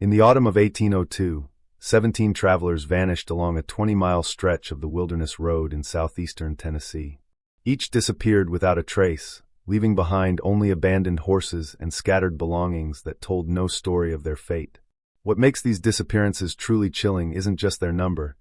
In the autumn of 1802, 17 travelers vanished along a 20-mile stretch of the Wilderness Road in southeastern Tennessee. Each disappeared without a trace, leaving behind only abandoned horses and scattered belongings that told no story of their fate. What makes these disappearances truly chilling isn't just their number,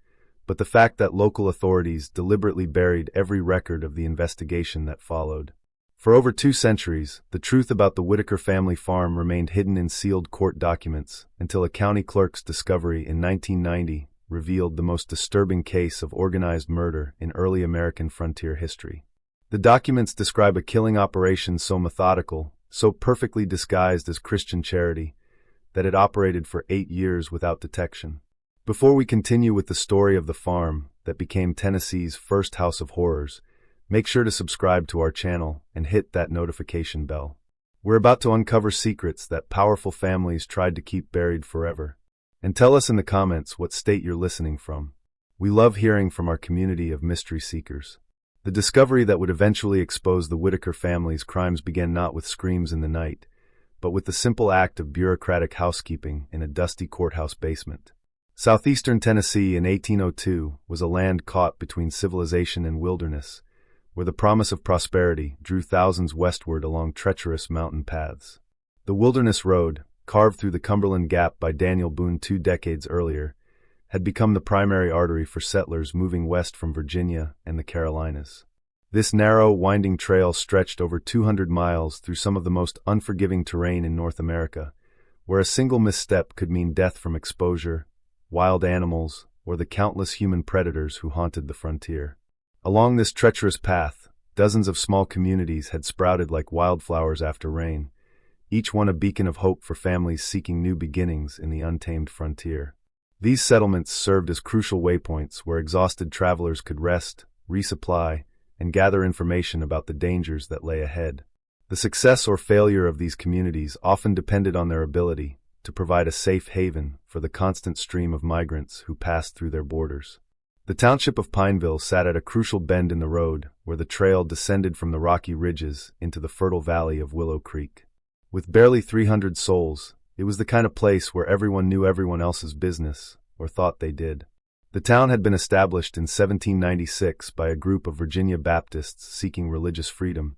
but the fact that local authorities deliberately buried every record of the investigation that followed. For over 2 centuries, the truth about the Whitaker family farm remained hidden in sealed court documents until a county clerk's discovery in 1990 revealed the most disturbing case of organized murder in early American frontier history. The documents describe a killing operation so methodical, so perfectly disguised as Christian charity, that it operated for 8 years without detection. Before we continue with the story of the farm that became Tennessee's first house of horrors, make sure to subscribe to our channel and hit that notification bell. We're about to uncover secrets that powerful families tried to keep buried forever. And tell us in the comments what state you're listening from. We love hearing from our community of mystery seekers. The discovery that would eventually expose the Whitaker family's crimes began not with screams in the night, but with the simple act of bureaucratic housekeeping in a dusty courthouse basement. Southeastern Tennessee in 1802 was a land caught between civilization and wilderness, where the promise of prosperity drew thousands westward along treacherous mountain paths. The Wilderness Road, carved through the Cumberland Gap by Daniel Boone 2 decades earlier, had become the primary artery for settlers moving west from Virginia and the Carolinas. This narrow, winding trail stretched over 200 miles through some of the most unforgiving terrain in North America, where a single misstep could mean death from exposure, wild animals, or the countless human predators who haunted the frontier. Along this treacherous path, dozens of small communities had sprouted like wildflowers after rain, each one a beacon of hope for families seeking new beginnings in the untamed frontier. These settlements served as crucial waypoints where exhausted travelers could rest, resupply, and gather information about the dangers that lay ahead. The success or failure of these communities often depended on their ability to provide a safe haven for the constant stream of migrants who passed through their borders. The township of Pineville sat at a crucial bend in the road where the trail descended from the rocky ridges into the fertile valley of Willow Creek. With barely 300 souls, it was the kind of place where everyone knew everyone else's business, or thought they did. The town had been established in 1796 by a group of Virginia Baptists seeking religious freedom,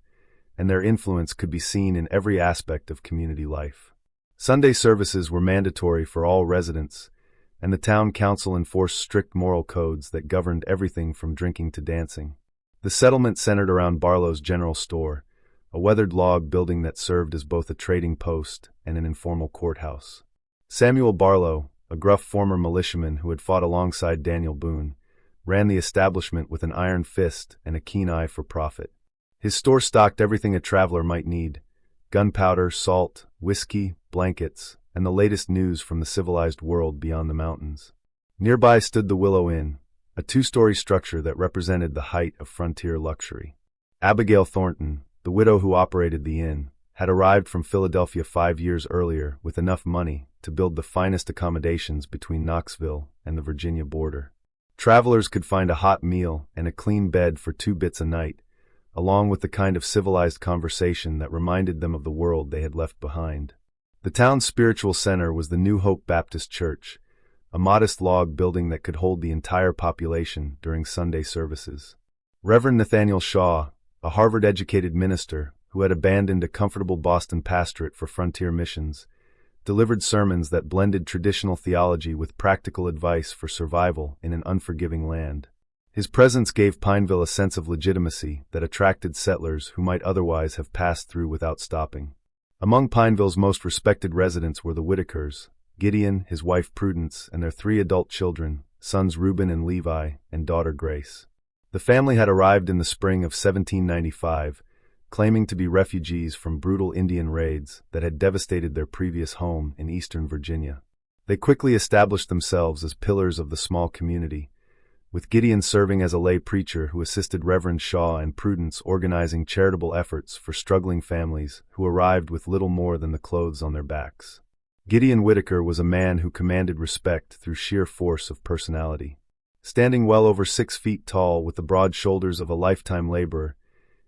and their influence could be seen in every aspect of community life. Sunday services were mandatory for all residents, and the town council enforced strict moral codes that governed everything from drinking to dancing. The settlement centered around Barlow's General Store, a weathered log building that served as both a trading post and an informal courthouse. Samuel Barlow, a gruff former militiaman who had fought alongside Daniel Boone, ran the establishment with an iron fist and a keen eye for profit. His store stocked everything a traveler might need: gunpowder, salt, whiskey, blankets, and the latest news from the civilized world beyond the mountains. Nearby stood the Willow Inn, a 2-story structure that represented the height of frontier luxury. Abigail Thornton, the widow who operated the inn, had arrived from Philadelphia 5 years earlier with enough money to build the finest accommodations between Knoxville and the Virginia border. Travelers could find a hot meal and a clean bed for 2 bits a night, along with the kind of civilized conversation that reminded them of the world they had left behind. The town's spiritual center was the New Hope Baptist Church, a modest log building that could hold the entire population during Sunday services. Reverend Nathaniel Shaw, a Harvard-educated minister who had abandoned a comfortable Boston pastorate for frontier missions, delivered sermons that blended traditional theology with practical advice for survival in an unforgiving land. His presence gave Pineville a sense of legitimacy that attracted settlers who might otherwise have passed through without stopping. Among Pineville's most respected residents were the Whitakers, Gideon, his wife Prudence, and their 3 adult children, sons Reuben and Levi, and daughter Grace. The family had arrived in the spring of 1795, claiming to be refugees from brutal Indian raids that had devastated their previous home in eastern Virginia. They quickly established themselves as pillars of the small community, with Gideon serving as a lay preacher who assisted Reverend Shaw and Prudence organizing charitable efforts for struggling families who arrived with little more than the clothes on their backs. Gideon Whitaker was a man who commanded respect through sheer force of personality. Standing well over 6 feet tall with the broad shoulders of a lifetime laborer,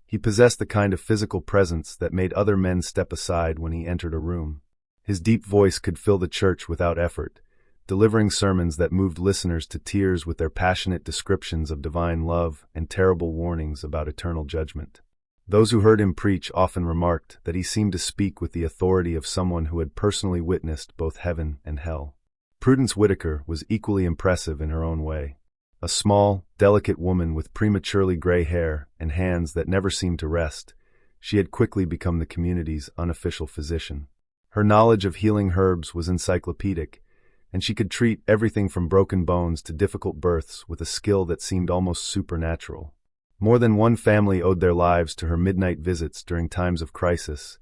he possessed the kind of physical presence that made other men step aside when he entered a room. His deep voice could fill the church without effort, delivering sermons that moved listeners to tears with their passionate descriptions of divine love and terrible warnings about eternal judgment. Those who heard him preach often remarked that he seemed to speak with the authority of someone who had personally witnessed both heaven and hell. Prudence Whitaker was equally impressive in her own way. A small, delicate woman with prematurely gray hair and hands that never seemed to rest, she had quickly become the community's unofficial physician. Her knowledge of healing herbs was encyclopedic, and she could treat everything from broken bones to difficult births with a skill that seemed almost supernatural. More than one family owed their lives to her midnight visits during times of crisis,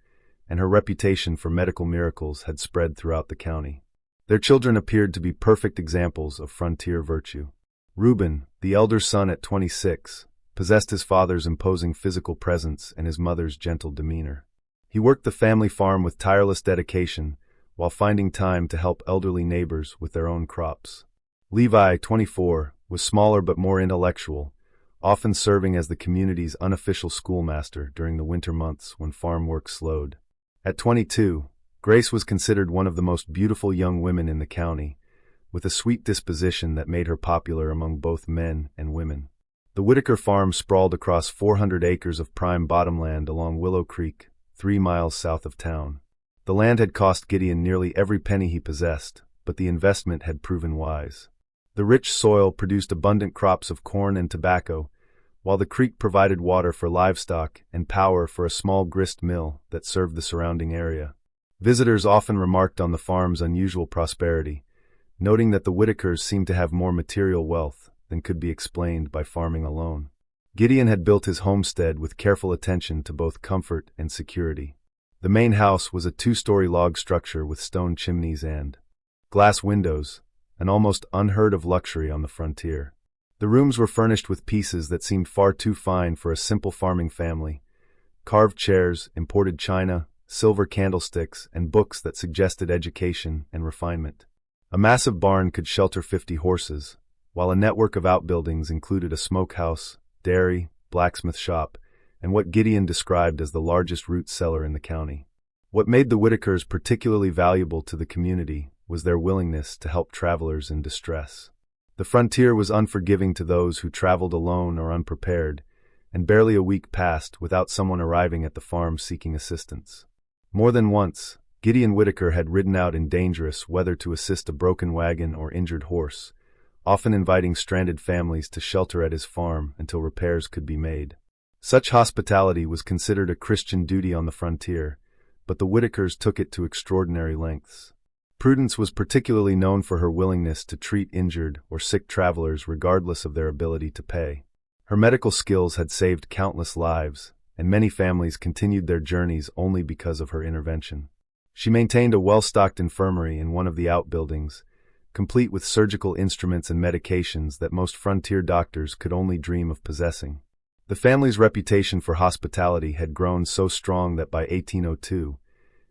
and her reputation for medical miracles had spread throughout the county. Their children appeared to be perfect examples of frontier virtue. Reuben, the elder son at 26, possessed his father's imposing physical presence and his mother's gentle demeanor. He worked the family farm with tireless dedication, while finding time to help elderly neighbors with their own crops. Levi, 24, was smaller but more intellectual, often serving as the community's unofficial schoolmaster during the winter months when farm work slowed. At 22, Grace was considered one of the most beautiful young women in the county, with a sweet disposition that made her popular among both men and women. The Whitaker farm sprawled across 400 acres of prime bottomland along Willow Creek, 3 miles south of town. The land had cost Gideon nearly every penny he possessed, but the investment had proven wise. The rich soil produced abundant crops of corn and tobacco, while the creek provided water for livestock and power for a small grist mill that served the surrounding area. Visitors often remarked on the farm's unusual prosperity, noting that the Whitakers seemed to have more material wealth than could be explained by farming alone. Gideon had built his homestead with careful attention to both comfort and security. The main house was a 2-story log structure with stone chimneys and glass windows, an almost unheard-of luxury on the frontier. The rooms were furnished with pieces that seemed far too fine for a simple farming family: carved chairs, imported china, silver candlesticks, and books that suggested education and refinement. A massive barn could shelter 50 horses, while a network of outbuildings included a smokehouse, dairy, blacksmith shop, and what Gideon described as the largest root cellar in the county. What made the Whitakers particularly valuable to the community was their willingness to help travelers in distress. The frontier was unforgiving to those who traveled alone or unprepared, and barely a week passed without someone arriving at the farm seeking assistance. More than once, Gideon Whitaker had ridden out in dangerous weather to assist a broken wagon or injured horse, often inviting stranded families to shelter at his farm until repairs could be made. Such hospitality was considered a Christian duty on the frontier, but the Whitakers took it to extraordinary lengths. Prudence was particularly known for her willingness to treat injured or sick travelers regardless of their ability to pay. Her medical skills had saved countless lives, and many families continued their journeys only because of her intervention. She maintained a well-stocked infirmary in one of the outbuildings, complete with surgical instruments and medications that most frontier doctors could only dream of possessing. The family's reputation for hospitality had grown so strong that by 1802,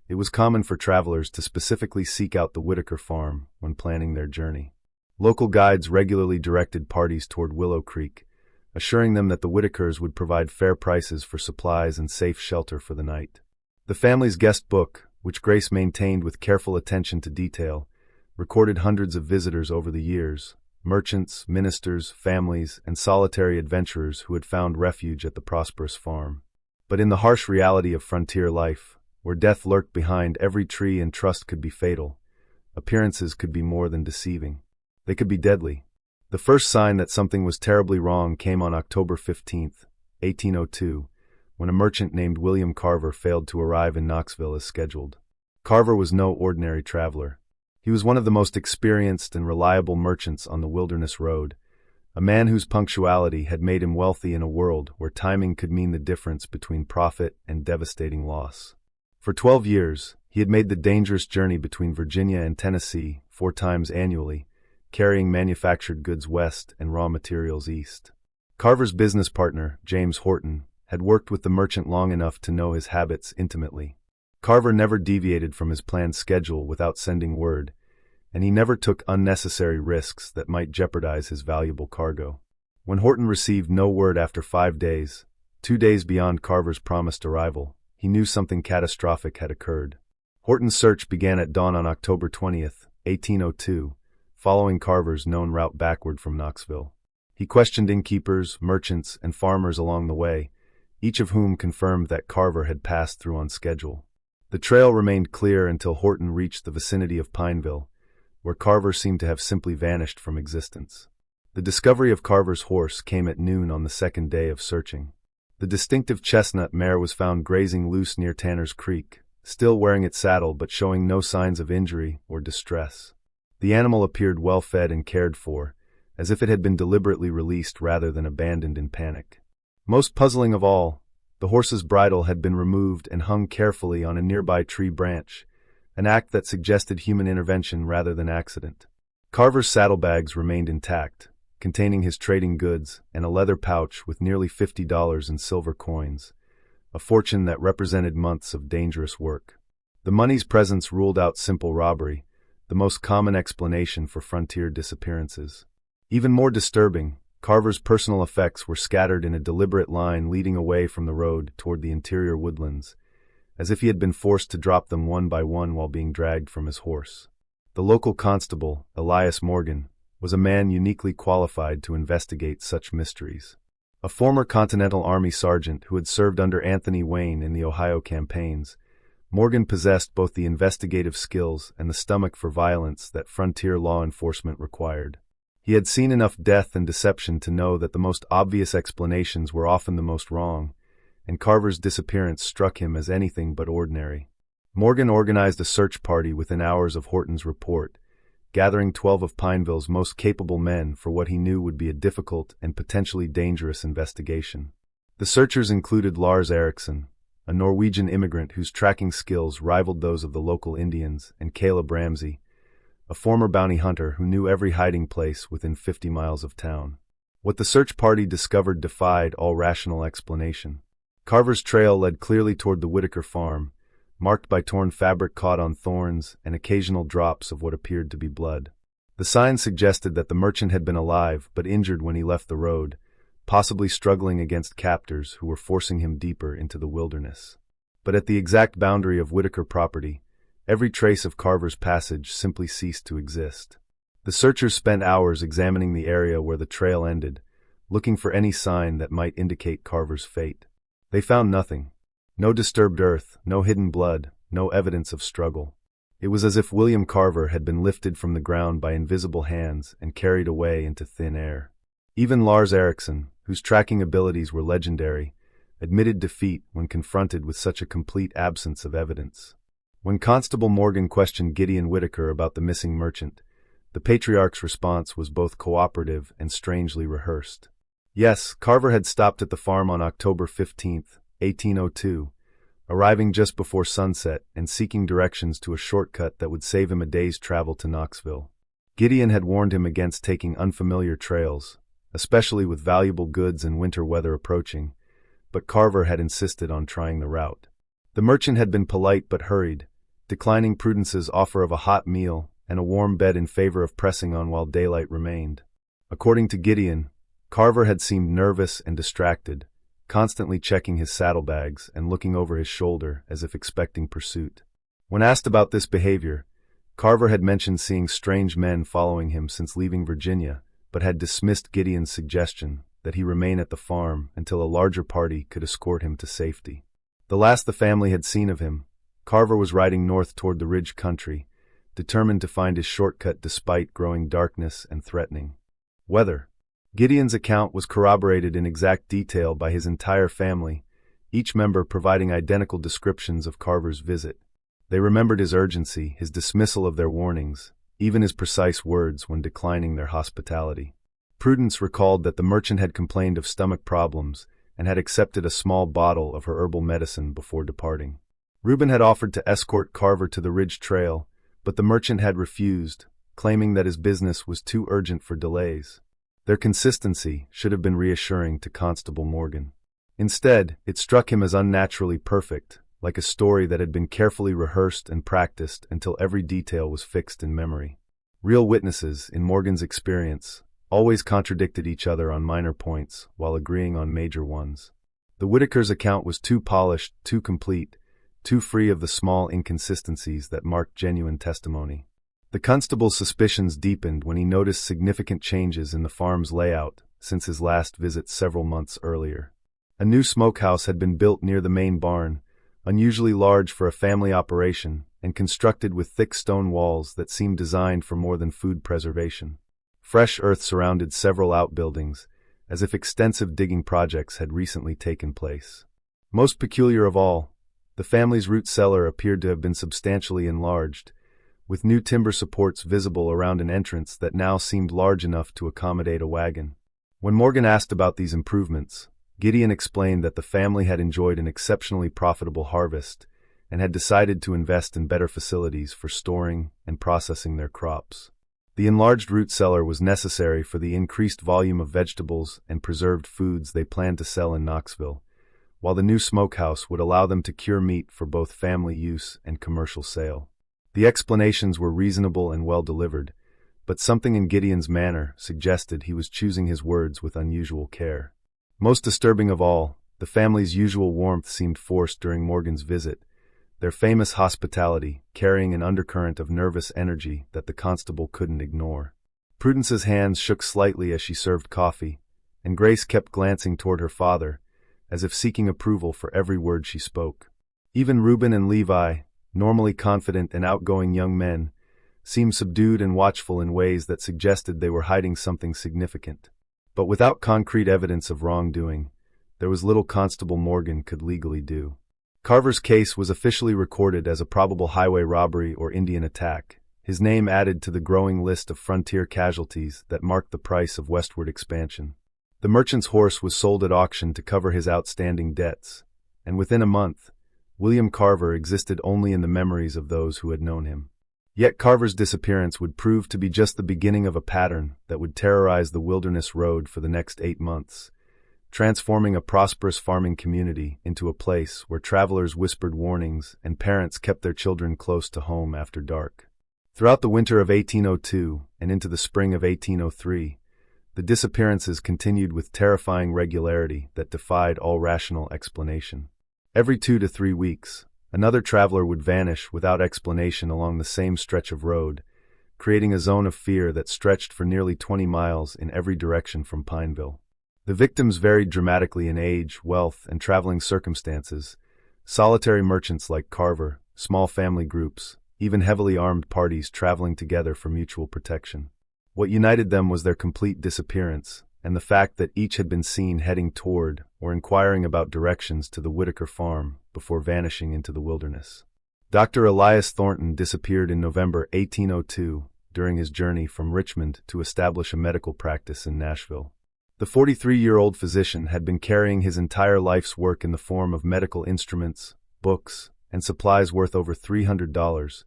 it was common for travelers to specifically seek out the Whitaker farm when planning their journey. Local guides regularly directed parties toward Willow Creek, assuring them that the Whitakers would provide fair prices for supplies and safe shelter for the night. The family's guest book, which Grace maintained with careful attention to detail, recorded hundreds of visitors over the years: merchants, ministers, families, and solitary adventurers who had found refuge at the prosperous farm. But in the harsh reality of frontier life, where death lurked behind every tree and trust could be fatal, appearances could be more than deceiving. They could be deadly. The first sign that something was terribly wrong came on October 15, 1802, when a merchant named William Carver failed to arrive in Knoxville as scheduled. Carver was no ordinary traveler. He was one of the most experienced and reliable merchants on the Wilderness Road, a man whose punctuality had made him wealthy in a world where timing could mean the difference between profit and devastating loss. For 12 years, he had made the dangerous journey between Virginia and Tennessee 4 times annually, carrying manufactured goods west and raw materials east. Carver's business partner, James Horton, had worked with the merchant long enough to know his habits intimately. Carver never deviated from his planned schedule without sending word, and he never took unnecessary risks that might jeopardize his valuable cargo. When Horton received no word after 5 days, 2 days beyond Carver's promised arrival, he knew something catastrophic had occurred. Horton's search began at dawn on October 20th, 1802, following Carver's known route backward from Knoxville. He questioned innkeepers, merchants, and farmers along the way, each of whom confirmed that Carver had passed through on schedule. The trail remained clear until Horton reached the vicinity of Pineville, where Carver seemed to have simply vanished from existence. The discovery of Carver's horse came at noon on the second day of searching. The distinctive chestnut mare was found grazing loose near Tanner's Creek, still wearing its saddle but showing no signs of injury or distress. The animal appeared well fed and cared for, as if it had been deliberately released rather than abandoned in panic. Most puzzling of all, the horse's bridle had been removed and hung carefully on a nearby tree branch, an act that suggested human intervention rather than accident. Carver's saddlebags remained intact, containing his trading goods and a leather pouch with nearly $50 in silver coins, a fortune that represented months of dangerous work. The money's presence ruled out simple robbery, the most common explanation for frontier disappearances. Even more disturbing, Carver's personal effects were scattered in a deliberate line leading away from the road toward the interior woodlands, as if he had been forced to drop them one by one while being dragged from his horse. The local constable, Elias Morgan, was a man uniquely qualified to investigate such mysteries. A former Continental Army sergeant who had served under Anthony Wayne in the Ohio campaigns, Morgan possessed both the investigative skills and the stomach for violence that frontier law enforcement required. He had seen enough death and deception to know that the most obvious explanations were often the most wrong, and Carver's disappearance struck him as anything but ordinary. Morgan organized a search party within hours of Horton's report, gathering 12 of Pineville's most capable men for what he knew would be a difficult and potentially dangerous investigation. The searchers included Lars Eriksson, a Norwegian immigrant whose tracking skills rivaled those of the local Indians, and Caleb Ramsey, a former bounty hunter who knew every hiding place within 50 miles of town. What the search party discovered defied all rational explanation. Carver's trail led clearly toward the Whitaker farm, marked by torn fabric caught on thorns and occasional drops of what appeared to be blood. The signs suggested that the merchant had been alive but injured when he left the road, possibly struggling against captors who were forcing him deeper into the wilderness. But at the exact boundary of Whitaker property, every trace of Carver's passage simply ceased to exist. The searchers spent hours examining the area where the trail ended, looking for any sign that might indicate Carver's fate. They found nothing. No disturbed earth, no hidden blood, no evidence of struggle. It was as if William Carver had been lifted from the ground by invisible hands and carried away into thin air. Even Lars Eriksson, whose tracking abilities were legendary, admitted defeat when confronted with such a complete absence of evidence. When Constable Morgan questioned Gideon Whitaker about the missing merchant, the patriarch's response was both cooperative and strangely rehearsed. Yes, Carver had stopped at the farm on October 15, 1802, arriving just before sunset and seeking directions to a shortcut that would save him a day's travel to Knoxville. Gideon had warned him against taking unfamiliar trails, especially with valuable goods and winter weather approaching, but Carver had insisted on trying the route. The merchant had been polite but hurried, declining Prudence's offer of a hot meal and a warm bed in favor of pressing on while daylight remained. According to Gideon, Carver had seemed nervous and distracted, constantly checking his saddlebags and looking over his shoulder as if expecting pursuit. When asked about this behavior, Carver had mentioned seeing strange men following him since leaving Virginia, but had dismissed Gideon's suggestion that he remain at the farm until a larger party could escort him to safety. The last the family had seen of him, Carver was riding north toward the Ridge country, determined to find his shortcut despite growing darkness and threatening weather. Gideon's account was corroborated in exact detail by his entire family, each member providing identical descriptions of Carver's visit. They remembered his urgency, his dismissal of their warnings, even his precise words when declining their hospitality. Prudence recalled that the merchant had complained of stomach problems and had accepted a small bottle of her herbal medicine before departing. Reuben had offered to escort Carver to the Ridge Trail, but the merchant had refused, claiming that his business was too urgent for delays. Their consistency should have been reassuring to Constable Morgan. Instead, it struck him as unnaturally perfect, like a story that had been carefully rehearsed and practiced until every detail was fixed in memory. Real witnesses, in Morgan's experience, always contradicted each other on minor points while agreeing on major ones. The Whitakers' account was too polished, too complete, too free of the small inconsistencies that marked genuine testimony. The constable's suspicions deepened when he noticed significant changes in the farm's layout since his last visit several months earlier. A new smokehouse had been built near the main barn, unusually large for a family operation, and constructed with thick stone walls that seemed designed for more than food preservation. Fresh earth surrounded several outbuildings, as if extensive digging projects had recently taken place. Most peculiar of all, the family's root cellar appeared to have been substantially enlarged, with new timber supports visible around an entrance that now seemed large enough to accommodate a wagon. When Morgan asked about these improvements, Gideon explained that the family had enjoyed an exceptionally profitable harvest and had decided to invest in better facilities for storing and processing their crops. The enlarged root cellar was necessary for the increased volume of vegetables and preserved foods they planned to sell in Knoxville, while the new smokehouse would allow them to cure meat for both family use and commercial sale. The explanations were reasonable and well delivered, but something in Gideon's manner suggested he was choosing his words with unusual care. Most disturbing of all, the family's usual warmth seemed forced during Morgan's visit, their famous hospitality carrying an undercurrent of nervous energy that the constable couldn't ignore. Prudence's hands shook slightly as she served coffee, and Grace kept glancing toward her father, as if seeking approval for every word she spoke. Even Reuben and Levi, normally confident and outgoing young men, seemed subdued and watchful in ways that suggested they were hiding something significant. But without concrete evidence of wrongdoing, there was little Constable Morgan could legally do. Carver's case was officially recorded as a probable highway robbery or Indian attack, his name added to the growing list of frontier casualties that marked the price of westward expansion. The merchant's horse was sold at auction to cover his outstanding debts, and within a month, William Carver existed only in the memories of those who had known him. Yet Carver's disappearance would prove to be just the beginning of a pattern that would terrorize the Wilderness Road for the next 8 months, transforming a prosperous farming community into a place where travelers whispered warnings and parents kept their children close to home after dark. Throughout the winter of 1802 and into the spring of 1803, the disappearances continued with terrifying regularity that defied all rational explanation. Every 2 to 3 weeks, another traveler would vanish without explanation along the same stretch of road, creating a zone of fear that stretched for nearly 20 miles in every direction from Pineville. The victims varied dramatically in age, wealth, and traveling circumstances. Solitary merchants like Carver, small family groups, even heavily armed parties traveling together for mutual protection. What united them was their complete disappearance, and the fact that each had been seen heading toward or inquiring about directions to the Whitaker farm before vanishing into the wilderness. Dr. Elias Thornton disappeared in November 1802 during his journey from Richmond to establish a medical practice in Nashville. The 43-year-old physician had been carrying his entire life's work in the form of medical instruments, books, and supplies worth over $300,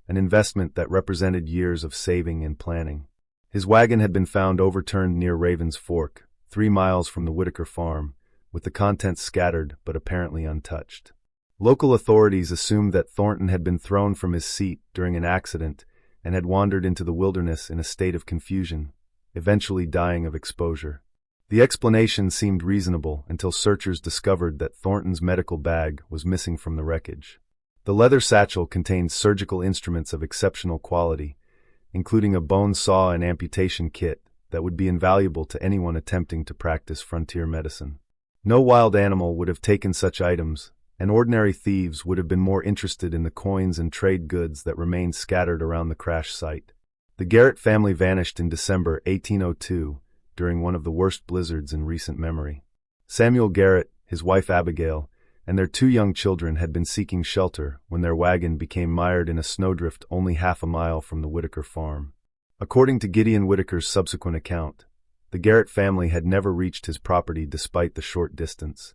an investment that represented years of saving and planning. His wagon had been found overturned near Raven's Fork, 3 miles from the Whitaker farm, with the contents scattered but apparently untouched. Local authorities assumed that Thornton had been thrown from his seat during an accident and had wandered into the wilderness in a state of confusion, eventually dying of exposure. The explanation seemed reasonable until searchers discovered that Thornton's medical bag was missing from the wreckage. The leather satchel contained surgical instruments of exceptional quality, including a bone saw and amputation kit that would be invaluable to anyone attempting to practice frontier medicine. No wild animal would have taken such items, and ordinary thieves would have been more interested in the coins and trade goods that remained scattered around the crash site. The Garrett family vanished in December 1802 during one of the worst blizzards in recent memory. Samuel Garrett, his wife Abigail, and their 2 young children had been seeking shelter when their wagon became mired in a snowdrift only half a mile from the Whitaker farm. According to Gideon Whitaker's subsequent account, the Garrett family had never reached his property despite the short distance,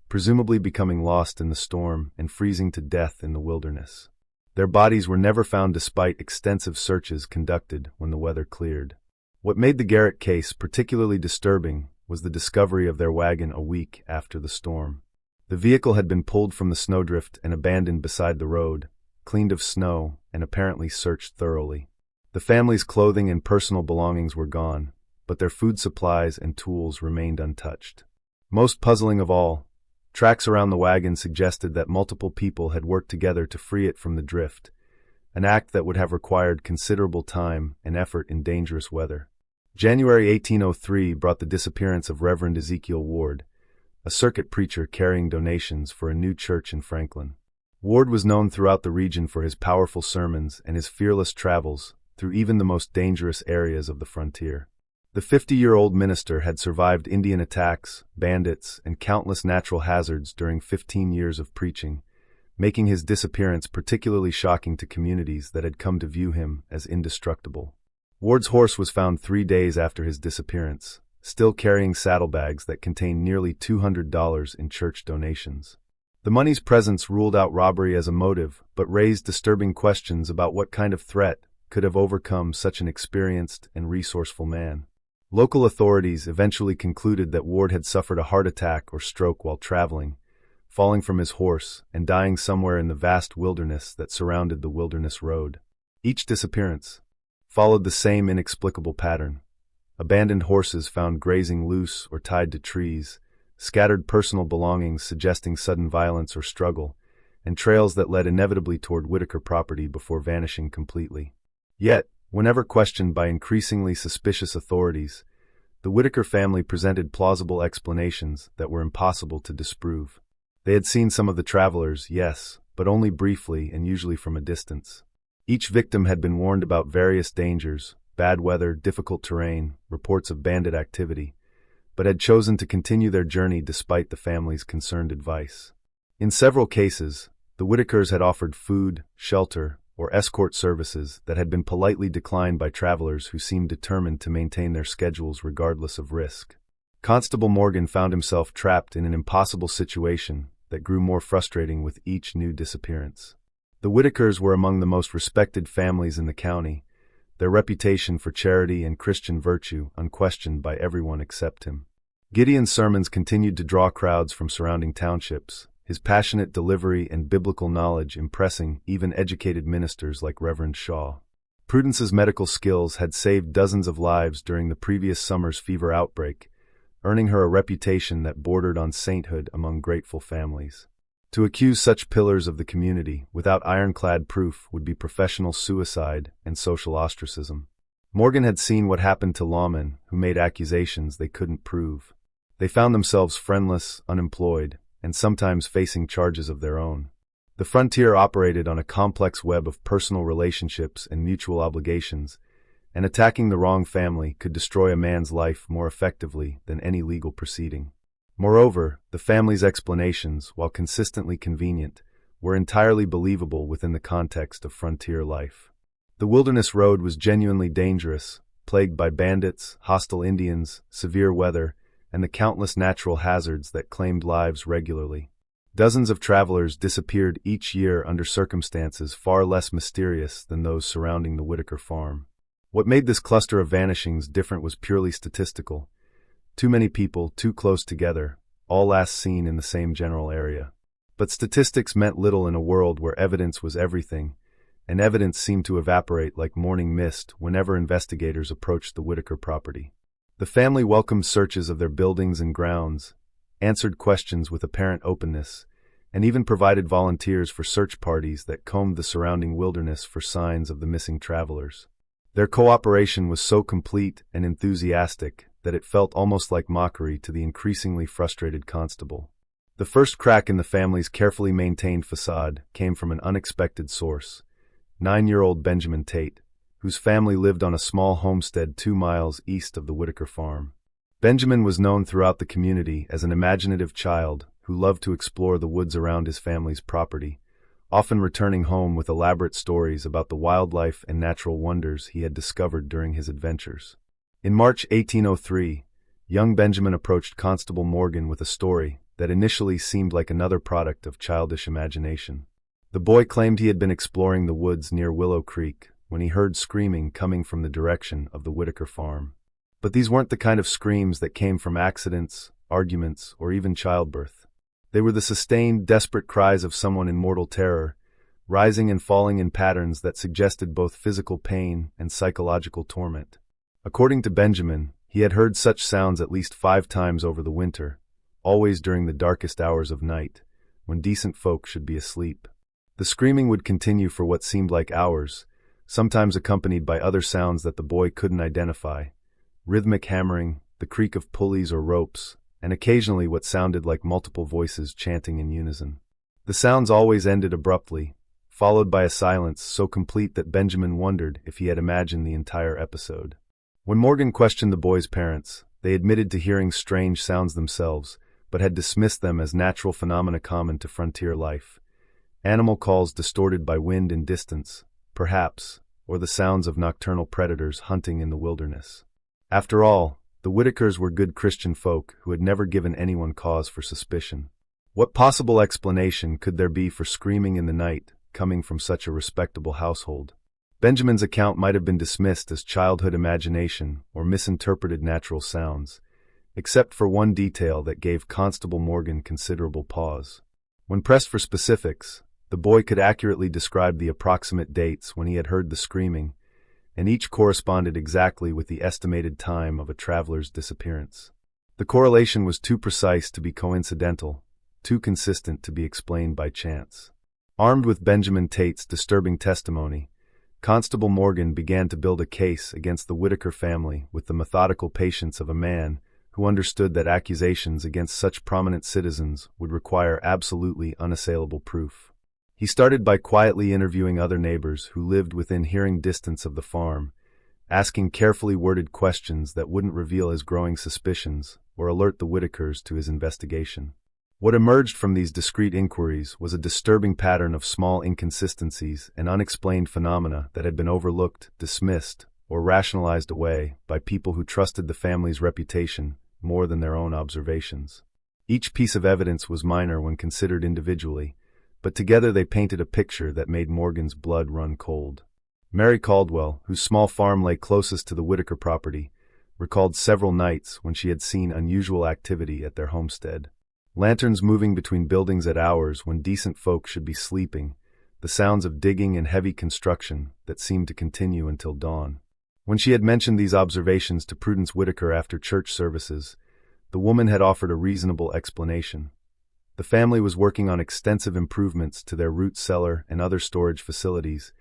presumably becoming lost in the storm and freezing to death in the wilderness. Their bodies were never found despite extensive searches conducted when the weather cleared. What made the Garrett case particularly disturbing was the discovery of their wagon a week after the storm. The vehicle had been pulled from the snowdrift and abandoned beside the road, cleaned of snow, and apparently searched thoroughly. The family's clothing and personal belongings were gone, but their food supplies and tools remained untouched. Most puzzling of all, Tracks around the wagon suggested that multiple people had worked together to free it from the drift, an act that would have required considerable time and effort in dangerous weather. January 1803 brought the disappearance of Reverend Ezekiel Ward, a circuit preacher carrying donations for a new church in Franklin. Ward was known throughout the region for his powerful sermons and his fearless travels through even the most dangerous areas of the frontier. The 50-year-old minister had survived Indian attacks, bandits, and countless natural hazards during 15 years of preaching, making his disappearance particularly shocking to communities that had come to view him as indestructible. Ward's horse was found 3 days after his disappearance, still carrying saddlebags that contained nearly $200 in church donations. The money's presence ruled out robbery as a motive, but raised disturbing questions about what kind of threat could have overcome such an experienced and resourceful man. Local authorities eventually concluded that Ward had suffered a heart attack or stroke while traveling, falling from his horse and dying somewhere in the vast wilderness that surrounded the Wilderness Road. Each disappearance followed the same inexplicable pattern: abandoned horses found grazing loose or tied to trees, scattered personal belongings suggesting sudden violence or struggle, and trails that led inevitably toward Whitaker property before vanishing completely. Yet, whenever questioned by increasingly suspicious authorities, the Whitaker family presented plausible explanations that were impossible to disprove. They had seen some of the travelers, yes, but only briefly and usually from a distance. Each victim had been warned about various dangers, bad weather, difficult terrain, reports of bandit activity, but had chosen to continue their journey despite the family's concerned advice. In several cases, the Whitakers had offered food, shelter, or escort services that had been politely declined by travelers who seemed determined to maintain their schedules regardless of risk. Constable Morgan found himself trapped in an impossible situation that grew more frustrating with each new disappearance. The Whitakers were among the most respected families in the county, their reputation for charity and Christian virtue unquestioned by everyone except him. Gideon's sermons continued to draw crowds from surrounding townships, his passionate delivery and biblical knowledge impressing even educated ministers like Reverend Shaw. Prudence's medical skills had saved dozens of lives during the previous summer's fever outbreak, earning her a reputation that bordered on sainthood among grateful families. To accuse such pillars of the community without ironclad proof would be professional suicide and social ostracism. Morgan had seen what happened to lawmen who made accusations they couldn't prove. They found themselves friendless, unemployed, and sometimes facing charges of their own. The frontier operated on a complex web of personal relationships and mutual obligations, and attacking the wrong family could destroy a man's life more effectively than any legal proceeding. Moreover, the family's explanations, while consistently convenient, were entirely believable within the context of frontier life. The Wilderness Road was genuinely dangerous, plagued by bandits, hostile Indians, severe weather, and the countless natural hazards that claimed lives regularly. Dozens of travelers disappeared each year under circumstances far less mysterious than those surrounding the Whitaker farm. What made this cluster of vanishings different was purely statistical. Too many people, too close together, all last seen in the same general area. But statistics meant little in a world where evidence was everything, and evidence seemed to evaporate like morning mist whenever investigators approached the Whitaker property. The family welcomed searches of their buildings and grounds, answered questions with apparent openness, and even provided volunteers for search parties that combed the surrounding wilderness for signs of the missing travelers. Their cooperation was so complete and enthusiastic that it felt almost like mockery to the increasingly frustrated constable. The first crack in the family's carefully maintained façade came from an unexpected source: 9-year-old Benjamin Tate, whose family lived on a small homestead 2 miles east of the Whitaker farm. Benjamin was known throughout the community as an imaginative child who loved to explore the woods around his family's property, often returning home with elaborate stories about the wildlife and natural wonders he had discovered during his adventures. In March 1803, young Benjamin approached Constable Morgan with a story that initially seemed like another product of childish imagination. The boy claimed he had been exploring the woods near Willow Creek when he heard screaming coming from the direction of the Whitaker farm. But these weren't the kind of screams that came from accidents, arguments, or even childbirth. They were the sustained, desperate cries of someone in mortal terror, rising and falling in patterns that suggested both physical pain and psychological torment. According to Benjamin, he had heard such sounds at least 5 times over the winter, always during the darkest hours of night, when decent folk should be asleep. The screaming would continue for what seemed like hours, sometimes accompanied by other sounds that the boy couldn't identify: rhythmic hammering, the creak of pulleys or ropes, and occasionally what sounded like multiple voices chanting in unison. The sounds always ended abruptly, followed by a silence so complete that Benjamin wondered if he had imagined the entire episode. When Morgan questioned the boy's parents, they admitted to hearing strange sounds themselves, but had dismissed them as natural phenomena common to frontier life. Animal calls distorted by wind and distance, perhaps, or the sounds of nocturnal predators hunting in the wilderness. After all, the Whitakers were good Christian folk who had never given anyone cause for suspicion. What possible explanation could there be for screaming in the night, coming from such a respectable household? Benjamin's account might have been dismissed as childhood imagination or misinterpreted natural sounds, except for one detail that gave Constable Morgan considerable pause. When pressed for specifics, the boy could accurately describe the approximate dates when he had heard the screaming, and each corresponded exactly with the estimated time of a traveler's disappearance. The correlation was too precise to be coincidental, too consistent to be explained by chance. Armed with Benjamin Tate's disturbing testimony, Constable Morgan began to build a case against the Whitaker family with the methodical patience of a man who understood that accusations against such prominent citizens would require absolutely unassailable proof. He started by quietly interviewing other neighbors who lived within hearing distance of the farm, asking carefully worded questions that wouldn't reveal his growing suspicions or alert the Whitakers to his investigation. What emerged from these discreet inquiries was a disturbing pattern of small inconsistencies and unexplained phenomena that had been overlooked, dismissed, or rationalized away by people who trusted the family's reputation more than their own observations. Each piece of evidence was minor when considered individually, but together they painted a picture that made Morgan's blood run cold. Mary Caldwell, whose small farm lay closest to the Whitaker property, recalled several nights when she had seen unusual activity at their homestead. Lanterns moving between buildings at hours when decent folk should be sleeping, the sounds of digging and heavy construction that seemed to continue until dawn. When she had mentioned these observations to Prudence Whitaker after church services, the woman had offered a reasonable explanation. The family was working on extensive improvements to their root cellar and other storage facilities,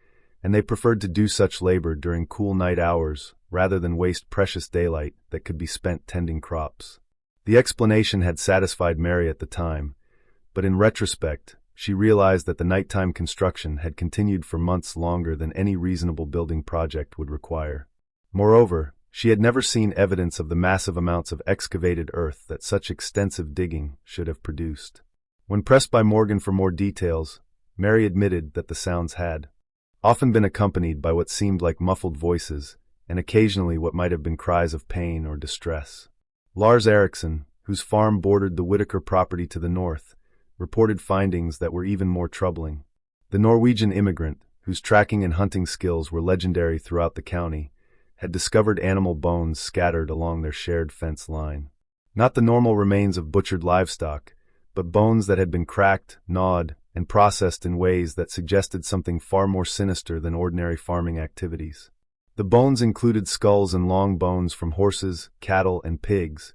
and they preferred to do such labor during cool night hours rather than waste precious daylight that could be spent tending crops. The explanation had satisfied Mary at the time, but in retrospect, she realized that the nighttime construction had continued for months longer than any reasonable building project would require. Moreover, she had never seen evidence of the massive amounts of excavated earth that such extensive digging should have produced. When pressed by Morgan for more details, Mary admitted that the sounds had often been accompanied by what seemed like muffled voices, and occasionally what might have been cries of pain or distress. Lars Eriksson, whose farm bordered the Whitaker property to the north, reported findings that were even more troubling. The Norwegian immigrant, whose tracking and hunting skills were legendary throughout the county, had discovered animal bones scattered along their shared fence line. Not the normal remains of butchered livestock, but bones that had been cracked, gnawed, and processed in ways that suggested something far more sinister than ordinary farming activities. The bones included skulls and long bones from horses, cattle, and pigs,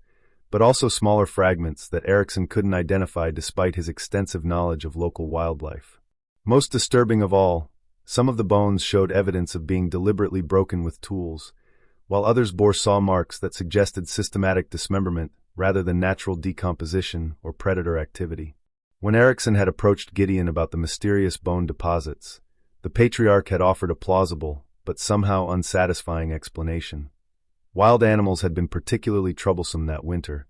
but also smaller fragments that Eriksson couldn't identify despite his extensive knowledge of local wildlife. Most disturbing of all, some of the bones showed evidence of being deliberately broken with tools, while others bore saw marks that suggested systematic dismemberment rather than natural decomposition or predator activity. When Eriksson had approached Gideon about the mysterious bone deposits, the patriarch had offered a plausible, but somehow unsatisfying explanation. Wild animals had been particularly troublesome that winter,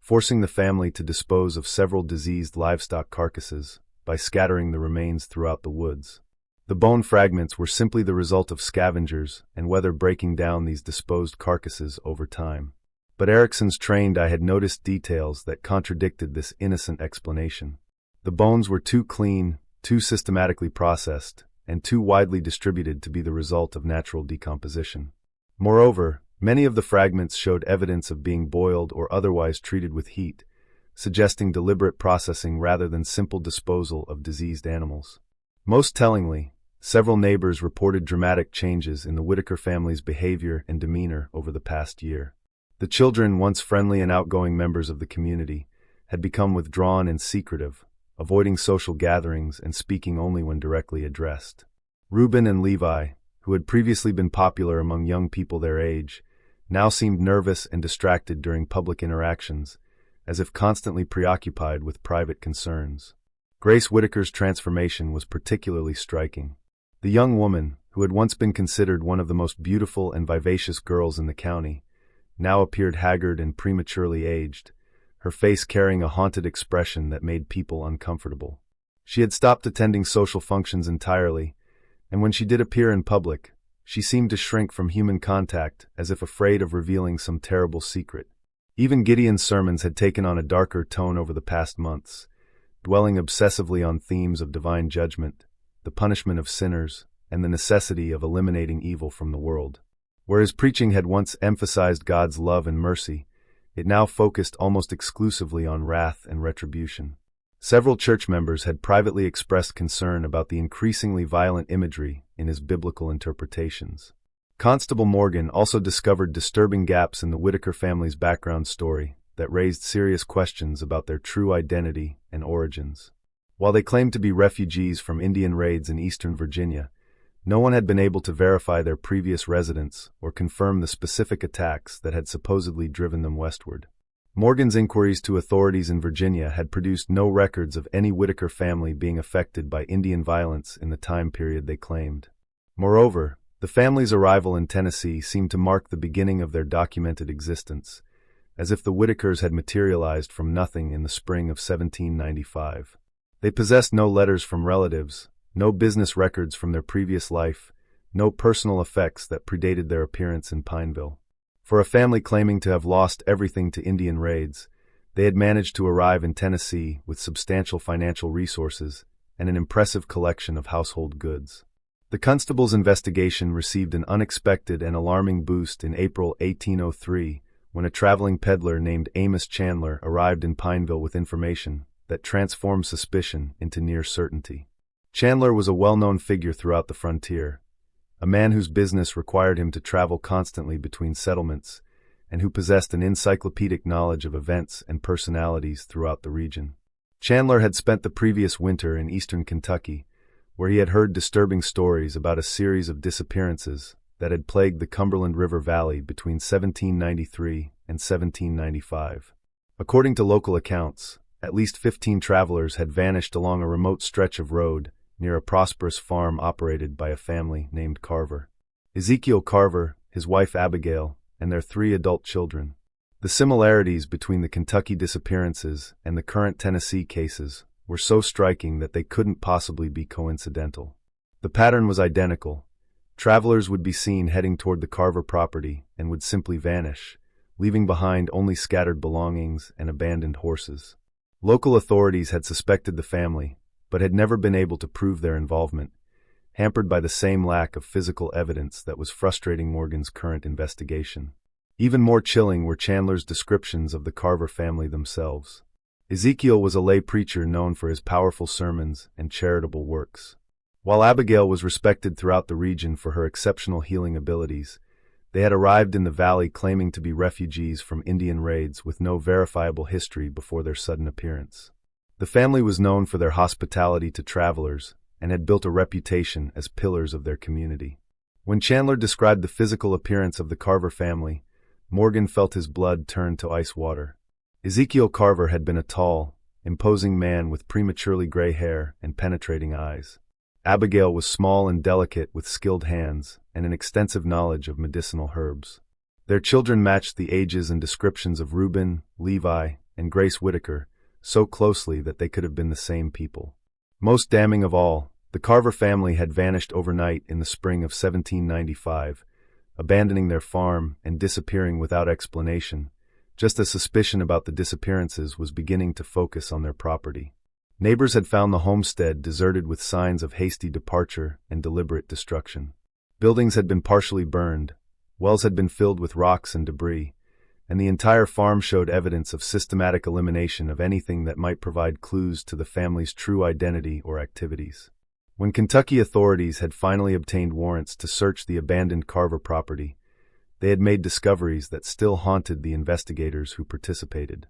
forcing the family to dispose of several diseased livestock carcasses by scattering the remains throughout the woods. The bone fragments were simply the result of scavengers and weather breaking down these disposed carcasses over time. But Eriksson's trained eye had noticed details that contradicted this innocent explanation. The bones were too clean, too systematically processed, and too widely distributed to be the result of natural decomposition. Moreover, many of the fragments showed evidence of being boiled or otherwise treated with heat, suggesting deliberate processing rather than simple disposal of diseased animals. Most tellingly, several neighbors reported dramatic changes in the Whitaker family's behavior and demeanor over the past year. The children, once friendly and outgoing members of the community, had become withdrawn and secretive, avoiding social gatherings and speaking only when directly addressed. Reuben and Levi, who had previously been popular among young people their age, now seemed nervous and distracted during public interactions, as if constantly preoccupied with private concerns. Grace Whitaker's transformation was particularly striking. The young woman, who had once been considered one of the most beautiful and vivacious girls in the county, now appeared haggard and prematurely aged, her face carrying a haunted expression that made people uncomfortable. She had stopped attending social functions entirely, and when she did appear in public, she seemed to shrink from human contact as if afraid of revealing some terrible secret. Even Gideon's sermons had taken on a darker tone over the past months, dwelling obsessively on themes of divine judgment, the punishment of sinners, and the necessity of eliminating evil from the world. Where his preaching had once emphasized God's love and mercy, it now focused almost exclusively on wrath and retribution. Several church members had privately expressed concern about the increasingly violent imagery in his biblical interpretations. Constable Morgan also discovered disturbing gaps in the Whitaker family's background story that raised serious questions about their true identity and origins. While they claimed to be refugees from Indian raids in eastern Virginia, no one had been able to verify their previous residence or confirm the specific attacks that had supposedly driven them westward. Morgan's inquiries to authorities in Virginia had produced no records of any Whitaker family being affected by Indian violence in the time period they claimed. Moreover, the family's arrival in Tennessee seemed to mark the beginning of their documented existence, as if the Whitakers had materialized from nothing in the spring of 1795. They possessed no letters from relatives, no business records from their previous life, no personal effects that predated their appearance in Pineville. For a family claiming to have lost everything to Indian raids, they had managed to arrive in Tennessee with substantial financial resources and an impressive collection of household goods. The constable's investigation received an unexpected and alarming boost in April 1803 when a traveling peddler named Amos Chandler arrived in Pineville with information that transformed suspicion into near certainty. Chandler was a well-known figure throughout the frontier, a man whose business required him to travel constantly between settlements, and who possessed an encyclopedic knowledge of events and personalities throughout the region. Chandler had spent the previous winter in eastern Kentucky, where he had heard disturbing stories about a series of disappearances that had plagued the Cumberland River Valley between 1793 and 1795. According to local accounts, at least 15 travelers had vanished along a remote stretch of road near a prosperous farm operated by a family named Carver. Ezekiel Carver, his wife Abigail, and their 3 adult children. The similarities between the Kentucky disappearances and the current Tennessee cases were so striking that they couldn't possibly be coincidental. The pattern was identical. Travelers would be seen heading toward the Carver property and would simply vanish, leaving behind only scattered belongings and abandoned horses. Local authorities had suspected the family, but had never been able to prove their involvement, hampered by the same lack of physical evidence that was frustrating Morgan's current investigation. Even more chilling were Chandler's descriptions of the Carver family themselves. Ezekiel was a lay preacher known for his powerful sermons and charitable works. While Abigail was respected throughout the region for her exceptional healing abilities, they had arrived in the valley claiming to be refugees from Indian raids with no verifiable history before their sudden appearance. The family was known for their hospitality to travelers and had built a reputation as pillars of their community. When Chandler described the physical appearance of the Carver family, Morgan felt his blood turn to ice water. Ezekiel Carver had been a tall, imposing man with prematurely gray hair and penetrating eyes. Abigail was small and delicate with skilled hands and an extensive knowledge of medicinal herbs. Their children matched the ages and descriptions of Reuben, Levi, and Grace Whitaker so closely that they could have been the same people. Most damning of all, the Carver family had vanished overnight in the spring of 1795, abandoning their farm and disappearing without explanation, just as suspicion about the disappearances was beginning to focus on their property. Neighbors had found the homestead deserted with signs of hasty departure and deliberate destruction. Buildings had been partially burned, wells had been filled with rocks and debris, and the entire farm showed evidence of systematic elimination of anything that might provide clues to the family's true identity or activities. When Kentucky authorities had finally obtained warrants to search the abandoned Carver property, they had made discoveries that still haunted the investigators who participated.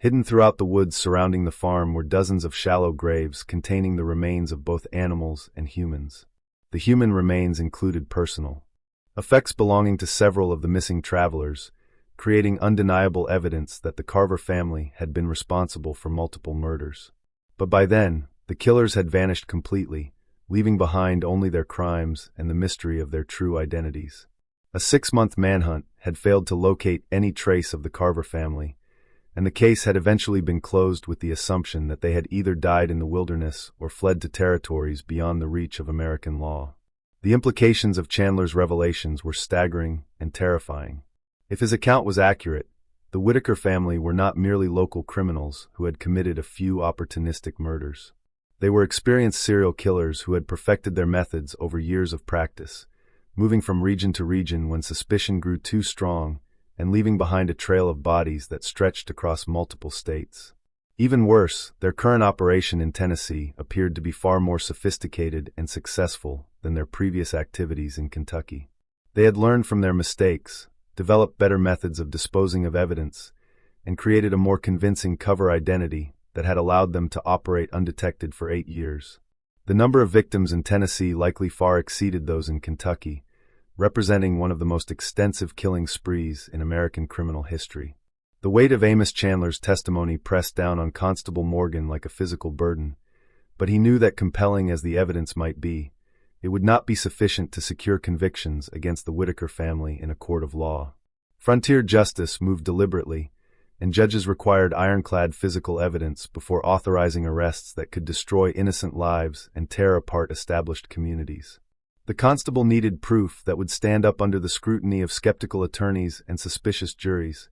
Hidden throughout the woods surrounding the farm were dozens of shallow graves containing the remains of both animals and humans. The human remains included personal effects belonging to several of the missing travelers, creating undeniable evidence that the Carver family had been responsible for multiple murders. But by then, the killers had vanished completely, leaving behind only their crimes and the mystery of their true identities. A 6-month manhunt had failed to locate any trace of the Carver family, and the case had eventually been closed with the assumption that they had either died in the wilderness or fled to territories beyond the reach of American law. The implications of Chandler's revelations were staggering and terrifying. If his account was accurate, the Whitaker family were not merely local criminals who had committed a few opportunistic murders. They were experienced serial killers who had perfected their methods over years of practice, moving from region to region when suspicion grew too strong and leaving behind a trail of bodies that stretched across multiple states. Even worse, their current operation in Tennessee appeared to be far more sophisticated and successful than their previous activities in Kentucky. They had learned from their mistakes, developed better methods of disposing of evidence, and created a more convincing cover identity that had allowed them to operate undetected for 8 years. The number of victims in Tennessee likely far exceeded those in Kentucky, representing one of the most extensive killing sprees in American criminal history. The weight of Amos Chandler's testimony pressed down on Constable Morgan like a physical burden, but he knew that compelling as the evidence might be, it would not be sufficient to secure convictions against the Whitaker family in a court of law. Frontier justice moved deliberately, and judges required ironclad physical evidence before authorizing arrests that could destroy innocent lives and tear apart established communities. The constable needed proof that would stand up under the scrutiny of skeptical attorneys and suspicious juries,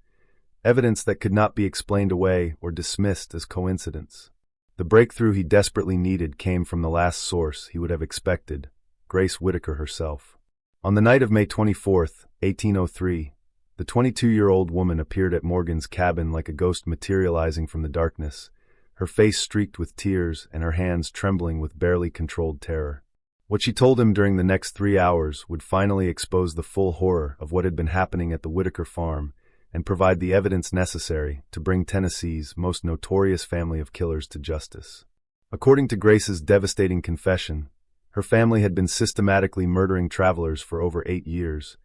evidence that could not be explained away or dismissed as coincidence. The breakthrough he desperately needed came from the last source he would have expected, Grace Whitaker herself. On the night of May 24, 1803, the 22-year-old woman appeared at Morgan's cabin like a ghost materializing from the darkness, her face streaked with tears and her hands trembling with barely controlled terror. What she told him during the next 3 hours would finally expose the full horror of what had been happening at the Whitaker farm and provide the evidence necessary to bring Tennessee's most notorious family of killers to justice. According to Grace's devastating confession, her family had been systematically murdering travelers for over 8 years,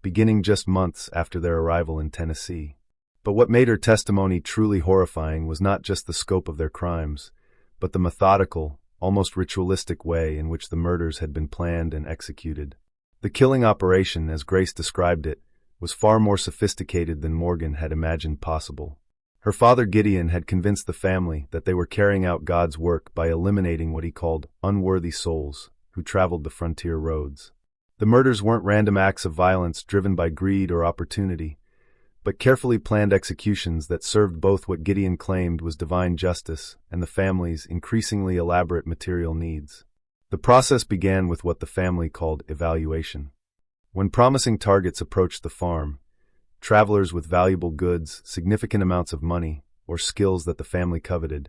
beginning just months after their arrival in Tennessee. But what made her testimony truly horrifying was not just the scope of their crimes, but the methodical, almost ritualistic way in which the murders had been planned and executed. The killing operation, as Grace described it, was far more sophisticated than Morgan had imagined possible. Her father Gideon had convinced the family that they were carrying out God's work by eliminating what he called unworthy souls who traveled the frontier roads. The murders weren't random acts of violence driven by greed or opportunity, but carefully planned executions that served both what Gideon claimed was divine justice and the family's increasingly elaborate material needs. The process began with what the family called evaluation. When promising targets approached the farm, travelers with valuable goods, significant amounts of money, or skills that the family coveted,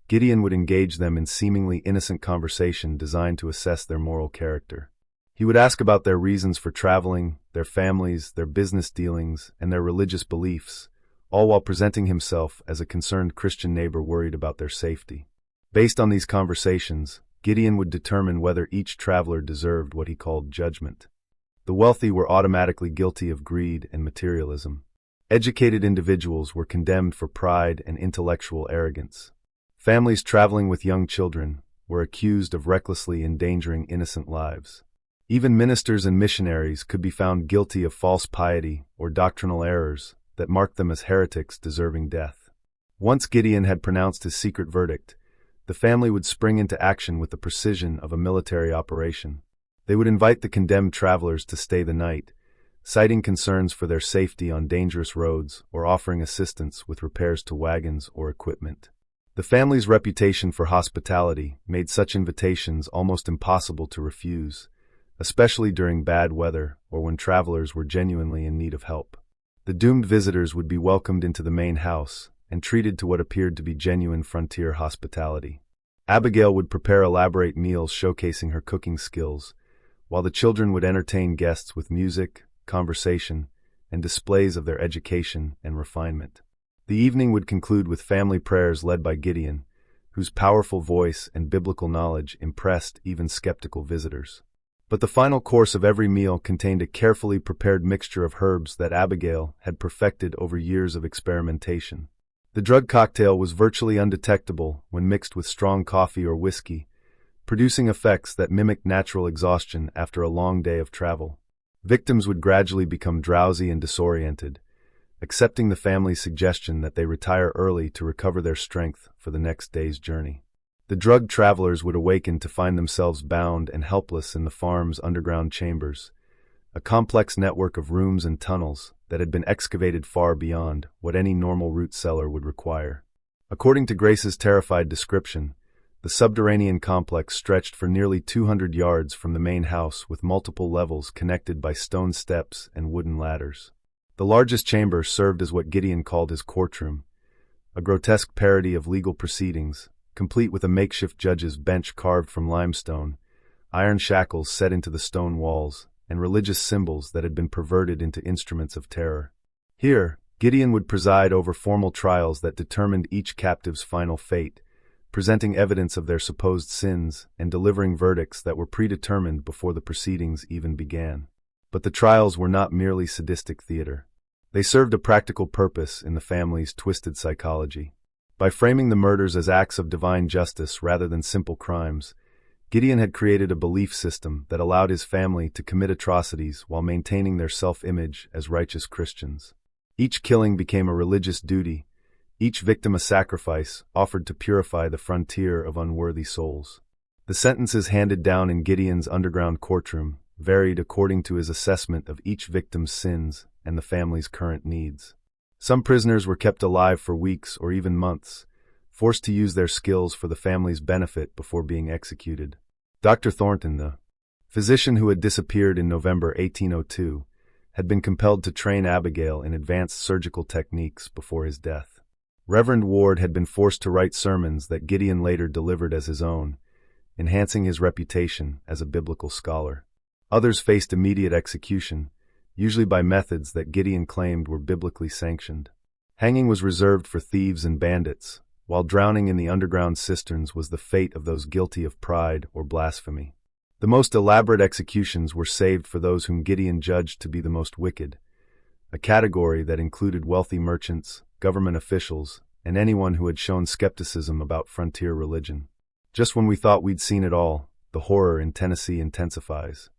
Gideon would engage them in seemingly innocent conversation designed to assess their moral character. He would ask about their reasons for traveling, their families, their business dealings, and their religious beliefs, all while presenting himself as a concerned Christian neighbor worried about their safety. Based on these conversations, Gideon would determine whether each traveler deserved what he called judgment. The wealthy were automatically guilty of greed and materialism. Educated individuals were condemned for pride and intellectual arrogance. Families traveling with young children were accused of recklessly endangering innocent lives. Even ministers and missionaries could be found guilty of false piety or doctrinal errors that marked them as heretics deserving death. Once Gideon had pronounced his secret verdict, the family would spring into action with the precision of a military operation. They would invite the condemned travelers to stay the night, citing concerns for their safety on dangerous roads or offering assistance with repairs to wagons or equipment. The family's reputation for hospitality made such invitations almost impossible to refuse, especially during bad weather or when travelers were genuinely in need of help. The doomed visitors would be welcomed into the main house and treated to what appeared to be genuine frontier hospitality. Abigail would prepare elaborate meals showcasing her cooking skills, while the children would entertain guests with music, conversation, and displays of their education and refinement. The evening would conclude with family prayers led by Gideon, whose powerful voice and biblical knowledge impressed even skeptical visitors. But the final course of every meal contained a carefully prepared mixture of herbs that Abigail had perfected over years of experimentation. The drug cocktail was virtually undetectable when mixed with strong coffee or whiskey, producing effects that mimicked natural exhaustion after a long day of travel. Victims would gradually become drowsy and disoriented, accepting the family's suggestion that they retire early to recover their strength for the next day's journey. The drugged travelers would awaken to find themselves bound and helpless in the farm's underground chambers, a complex network of rooms and tunnels that had been excavated far beyond what any normal root cellar would require. According to Grace's terrified description, the subterranean complex stretched for nearly 200 yards from the main house with multiple levels connected by stone steps and wooden ladders. The largest chamber served as what Gideon called his courtroom, a grotesque parody of legal proceedings, complete with a makeshift judge's bench carved from limestone, iron shackles set into the stone walls, and religious symbols that had been perverted into instruments of terror. Here, Gideon would preside over formal trials that determined each captive's final fate, presenting evidence of their supposed sins and delivering verdicts that were predetermined before the proceedings even began. But the trials were not merely sadistic theater. They served a practical purpose in the family's twisted psychology. By framing the murders as acts of divine justice rather than simple crimes, Gideon had created a belief system that allowed his family to commit atrocities while maintaining their self-image as righteous Christians. Each killing became a religious duty, each victim a sacrifice offered to purify the frontier of unworthy souls. The sentences handed down in Gideon's underground courtroom varied according to his assessment of each victim's sins and the family's current needs. Some prisoners were kept alive for weeks or even months, forced to use their skills for the family's benefit before being executed. Dr. Thornton, the physician who had disappeared in November 1802, had been compelled to train Abigail in advanced surgical techniques before his death. Reverend Ward had been forced to write sermons that Gideon later delivered as his own, enhancing his reputation as a biblical scholar. Others faced immediate execution, usually by methods that Gideon claimed were biblically sanctioned. Hanging was reserved for thieves and bandits, while drowning in the underground cisterns was the fate of those guilty of pride or blasphemy. The most elaborate executions were saved for those whom Gideon judged to be the most wicked, a category that included wealthy merchants, government officials, and anyone who had shown skepticism about frontier religion. Just when we thought we'd seen it all, the horror in Tennessee intensifies.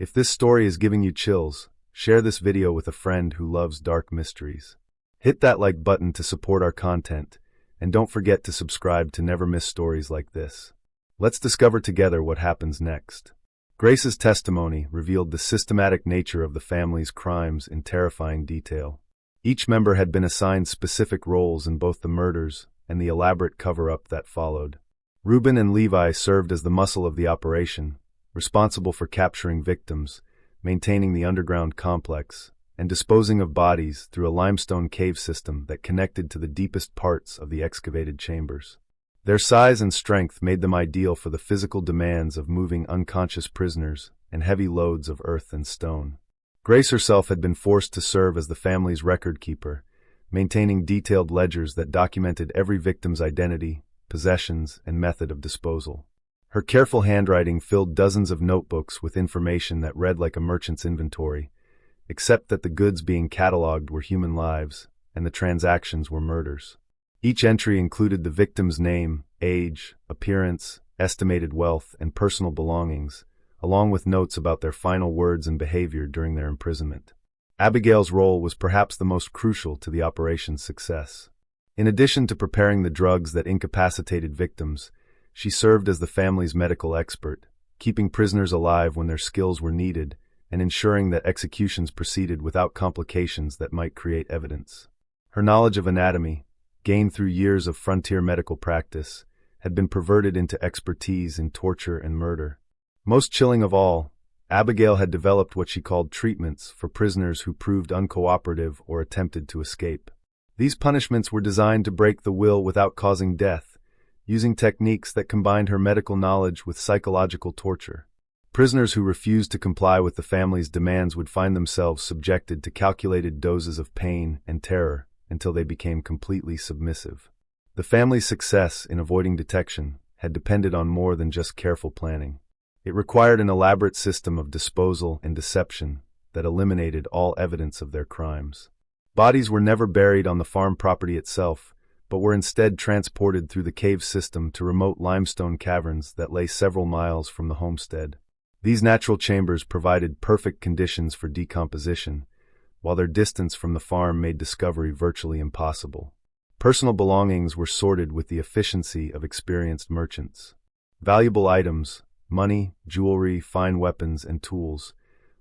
If this story is giving you chills, share this video with a friend who loves dark mysteries. Hit that like button to support our content, and don't forget to subscribe to never miss stories like this. Let's discover together what happens next. Grace's testimony revealed the systematic nature of the family's crimes in terrifying detail. Each member had been assigned specific roles in both the murders and the elaborate cover-up that followed. Reuben and Levi served as the muscle of the operation, responsible for capturing victims, maintaining the underground complex, and disposing of bodies through a limestone cave system that connected to the deepest parts of the excavated chambers. Their size and strength made them ideal for the physical demands of moving unconscious prisoners and heavy loads of earth and stone. Grace herself had been forced to serve as the family's record keeper, maintaining detailed ledgers that documented every victim's identity, possessions, and method of disposal. Her careful handwriting filled dozens of notebooks with information that read like a merchant's inventory, except that the goods being cataloged were human lives, and the transactions were murders. Each entry included the victim's name, age, appearance, estimated wealth, and personal belongings, along with notes about their final words and behavior during their imprisonment. Abigail's role was perhaps the most crucial to the operation's success. In addition to preparing the drugs that incapacitated victims, she served as the family's medical expert, keeping prisoners alive when their skills were needed and ensuring that executions proceeded without complications that might create evidence. Her knowledge of anatomy, gained through years of frontier medical practice, had been perverted into expertise in torture and murder. Most chilling of all, Abigail had developed what she called treatments for prisoners who proved uncooperative or attempted to escape. These punishments were designed to break the will without causing death, using techniques that combined her medical knowledge with psychological torture. Prisoners who refused to comply with the family's demands would find themselves subjected to calculated doses of pain and terror until they became completely submissive. The family's success in avoiding detection had depended on more than just careful planning. It required an elaborate system of disposal and deception that eliminated all evidence of their crimes. Bodies were never buried on the farm property itself, but were instead transported through the cave system to remote limestone caverns that lay several miles from the homestead. These natural chambers provided perfect conditions for decomposition, while their distance from the farm made discovery virtually impossible. Personal belongings were sorted with the efficiency of experienced merchants. Valuable items, money, jewelry, fine weapons, and tools,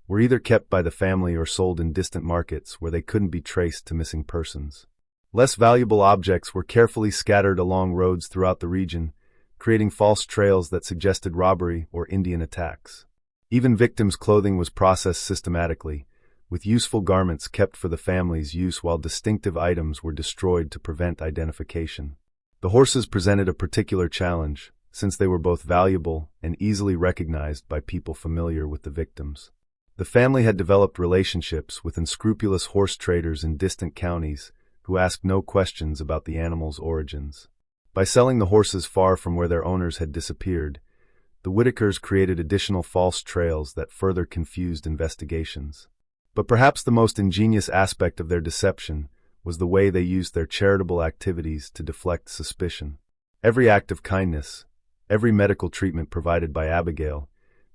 were either kept by the family or sold in distant markets where they couldn't be traced to missing persons. Less valuable objects were carefully scattered along roads throughout the region, creating false trails that suggested robbery or Indian attacks. Even victims' clothing was processed systematically, with useful garments kept for the family's use while distinctive items were destroyed to prevent identification. The horses presented a particular challenge, since they were both valuable and easily recognized by people familiar with the victims. The family had developed relationships with unscrupulous horse traders in distant counties who asked no questions about the animals' origins. By selling the horses far from where their owners had disappeared, the Whitakers created additional false trails that further confused investigations. But perhaps the most ingenious aspect of their deception was the way they used their charitable activities to deflect suspicion. Every act of kindness, every medical treatment provided by Abigail,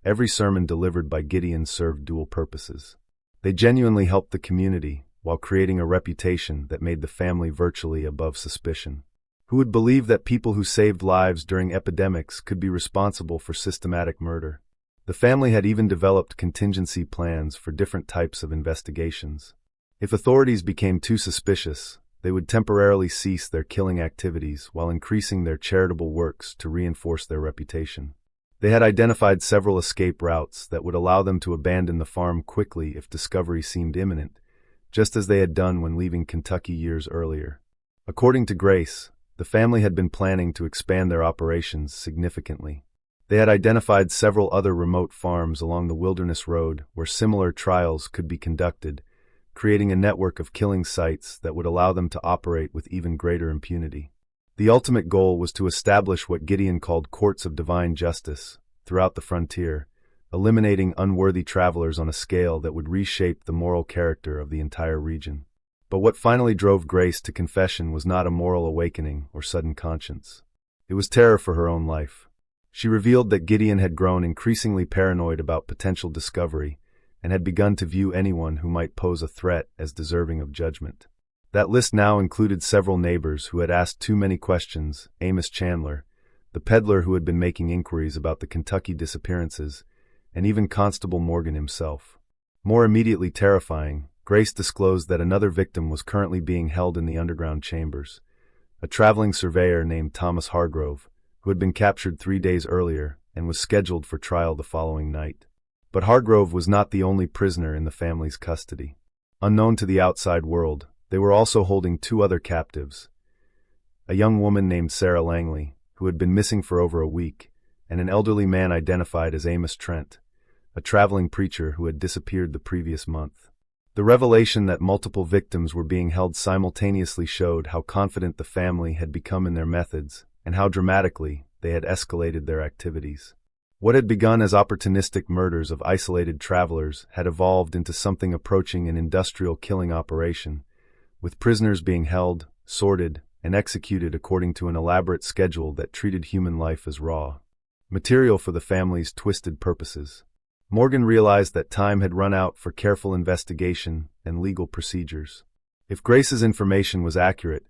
every sermon delivered by Gideon served dual purposes. They genuinely helped the community while creating a reputation that made the family virtually above suspicion. Who would believe that people who saved lives during epidemics could be responsible for systematic murder? The family had even developed contingency plans for different types of investigations. If authorities became too suspicious, they would temporarily cease their killing activities while increasing their charitable works to reinforce their reputation. They had identified several escape routes that would allow them to abandon the farm quickly if discovery seemed imminent, just as they had done when leaving Kentucky years earlier. According to Grace, the family had been planning to expand their operations significantly. They had identified several other remote farms along the Wilderness Road where similar trials could be conducted, creating a network of killing sites that would allow them to operate with even greater impunity. The ultimate goal was to establish what Gideon called courts of divine justice throughout the frontier, eliminating unworthy travelers on a scale that would reshape the moral character of the entire region. But what finally drove Grace to confession was not a moral awakening or sudden conscience. It was terror for her own life. She revealed that Gideon had grown increasingly paranoid about potential discovery and had begun to view anyone who might pose a threat as deserving of judgment. That list now included several neighbors who had asked too many questions: Amos Chandler, the peddler who had been making inquiries about the Kentucky disappearances, and even Constable Morgan himself. More immediately terrifying, Grace disclosed that another victim was currently being held in the underground chambers, a traveling surveyor named Thomas Hargrove, who had been captured 3 days earlier and was scheduled for trial the following night. But Hargrove was not the only prisoner in the family's custody. Unknown to the outside world, they were also holding 2 other captives: a young woman named Sarah Langley, who had been missing for over a week, and an elderly man identified as Amos Trent, a traveling preacher who had disappeared the previous month. The revelation that multiple victims were being held simultaneously showed how confident the family had become in their methods and how dramatically they had escalated their activities. What had begun as opportunistic murders of isolated travelers had evolved into something approaching an industrial killing operation, with prisoners being held, sorted, and executed according to an elaborate schedule that treated human life as raw material for the family's twisted purposes. Morgan realized that time had run out for careful investigation and legal procedures. If Grace's information was accurate,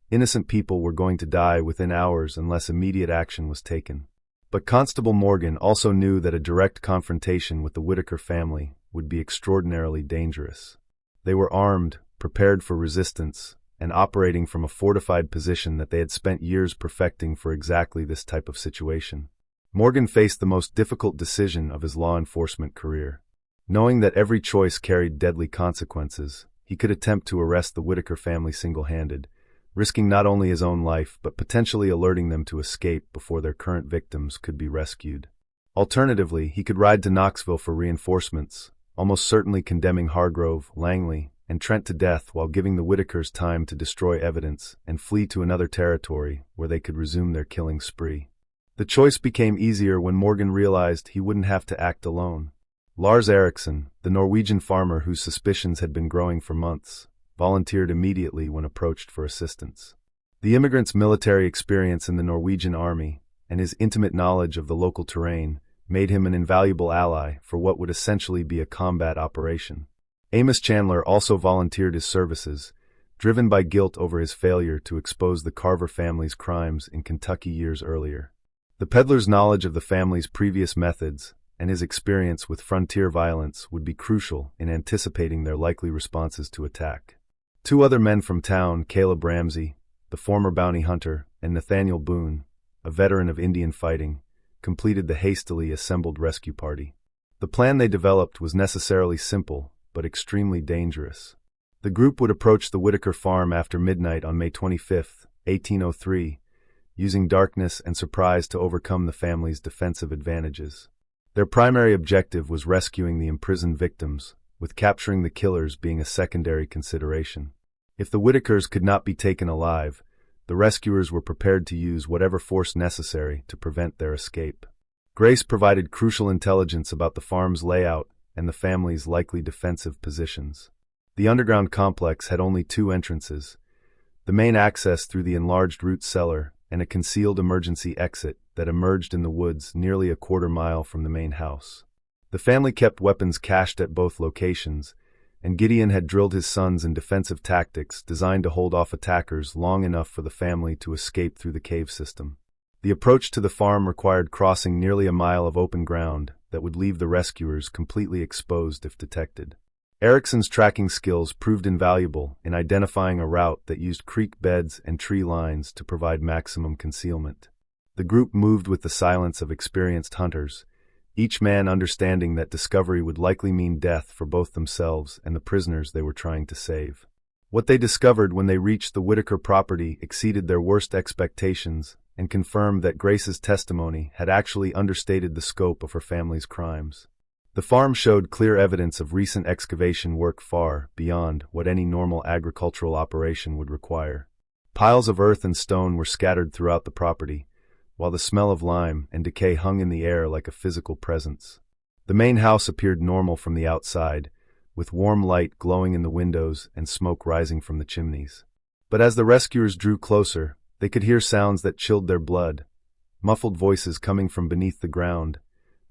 innocent people were going to die within hours unless immediate action was taken. But Constable Morgan also knew that a direct confrontation with the Whitaker family would be extraordinarily dangerous. They were armed, prepared for resistance, and operating from a fortified position that they had spent years perfecting for exactly this type of situation. Morgan faced the most difficult decision of his law enforcement career. Knowing that every choice carried deadly consequences, he could attempt to arrest the Whitaker family single-handed, risking not only his own life but potentially alerting them to escape before their current victims could be rescued. Alternatively, he could ride to Knoxville for reinforcements, almost certainly condemning Hargrove, Langley, and Trent to death while giving the Whitakers time to destroy evidence and flee to another territory where they could resume their killing spree. The choice became easier when Morgan realized he wouldn't have to act alone. Lars Eriksson, the Norwegian farmer whose suspicions had been growing for months, volunteered immediately when approached for assistance. The immigrant's military experience in the Norwegian army and his intimate knowledge of the local terrain made him an invaluable ally for what would essentially be a combat operation. Amos Chandler also volunteered his services, driven by guilt over his failure to expose the Carver family's crimes in Kentucky years earlier. The peddler's knowledge of the family's previous methods and his experience with frontier violence would be crucial in anticipating their likely responses to attack. Two other men from town, Caleb Ramsey, the former bounty hunter, and Nathaniel Boone, a veteran of Indian fighting, completed the hastily assembled rescue party. The plan they developed was necessarily simple, but extremely dangerous. The group would approach the Whitaker farm after midnight on May 25, 1803, using darkness and surprise to overcome the family's defensive advantages. Their primary objective was rescuing the imprisoned victims, with capturing the killers being a secondary consideration. If the Whitakers could not be taken alive, the rescuers were prepared to use whatever force necessary to prevent their escape. Grace provided crucial intelligence about the farm's layout and the family's likely defensive positions. The underground complex had only two entrances: the main access through the enlarged root cellar and a concealed emergency exit that emerged in the woods nearly a quarter-mile from the main house. The family kept weapons cached at both locations, and Gideon had drilled his sons in defensive tactics designed to hold off attackers long enough for the family to escape through the cave system. The approach to the farm required crossing nearly a mile of open ground that would leave the rescuers completely exposed if detected. Eriksson's tracking skills proved invaluable in identifying a route that used creek beds and tree lines to provide maximum concealment. The group moved with the silence of experienced hunters, each man understanding that discovery would likely mean death for both themselves and the prisoners they were trying to save. What they discovered when they reached the Whitaker property exceeded their worst expectations and confirmed that Grace's testimony had actually understated the scope of her family's crimes. The farm showed clear evidence of recent excavation work far beyond what any normal agricultural operation would require. Piles of earth and stone were scattered throughout the property, while the smell of lime and decay hung in the air like a physical presence. The main house appeared normal from the outside, with warm light glowing in the windows and smoke rising from the chimneys. But as the rescuers drew closer, they could hear sounds that chilled their blood, muffled voices coming from beneath the ground,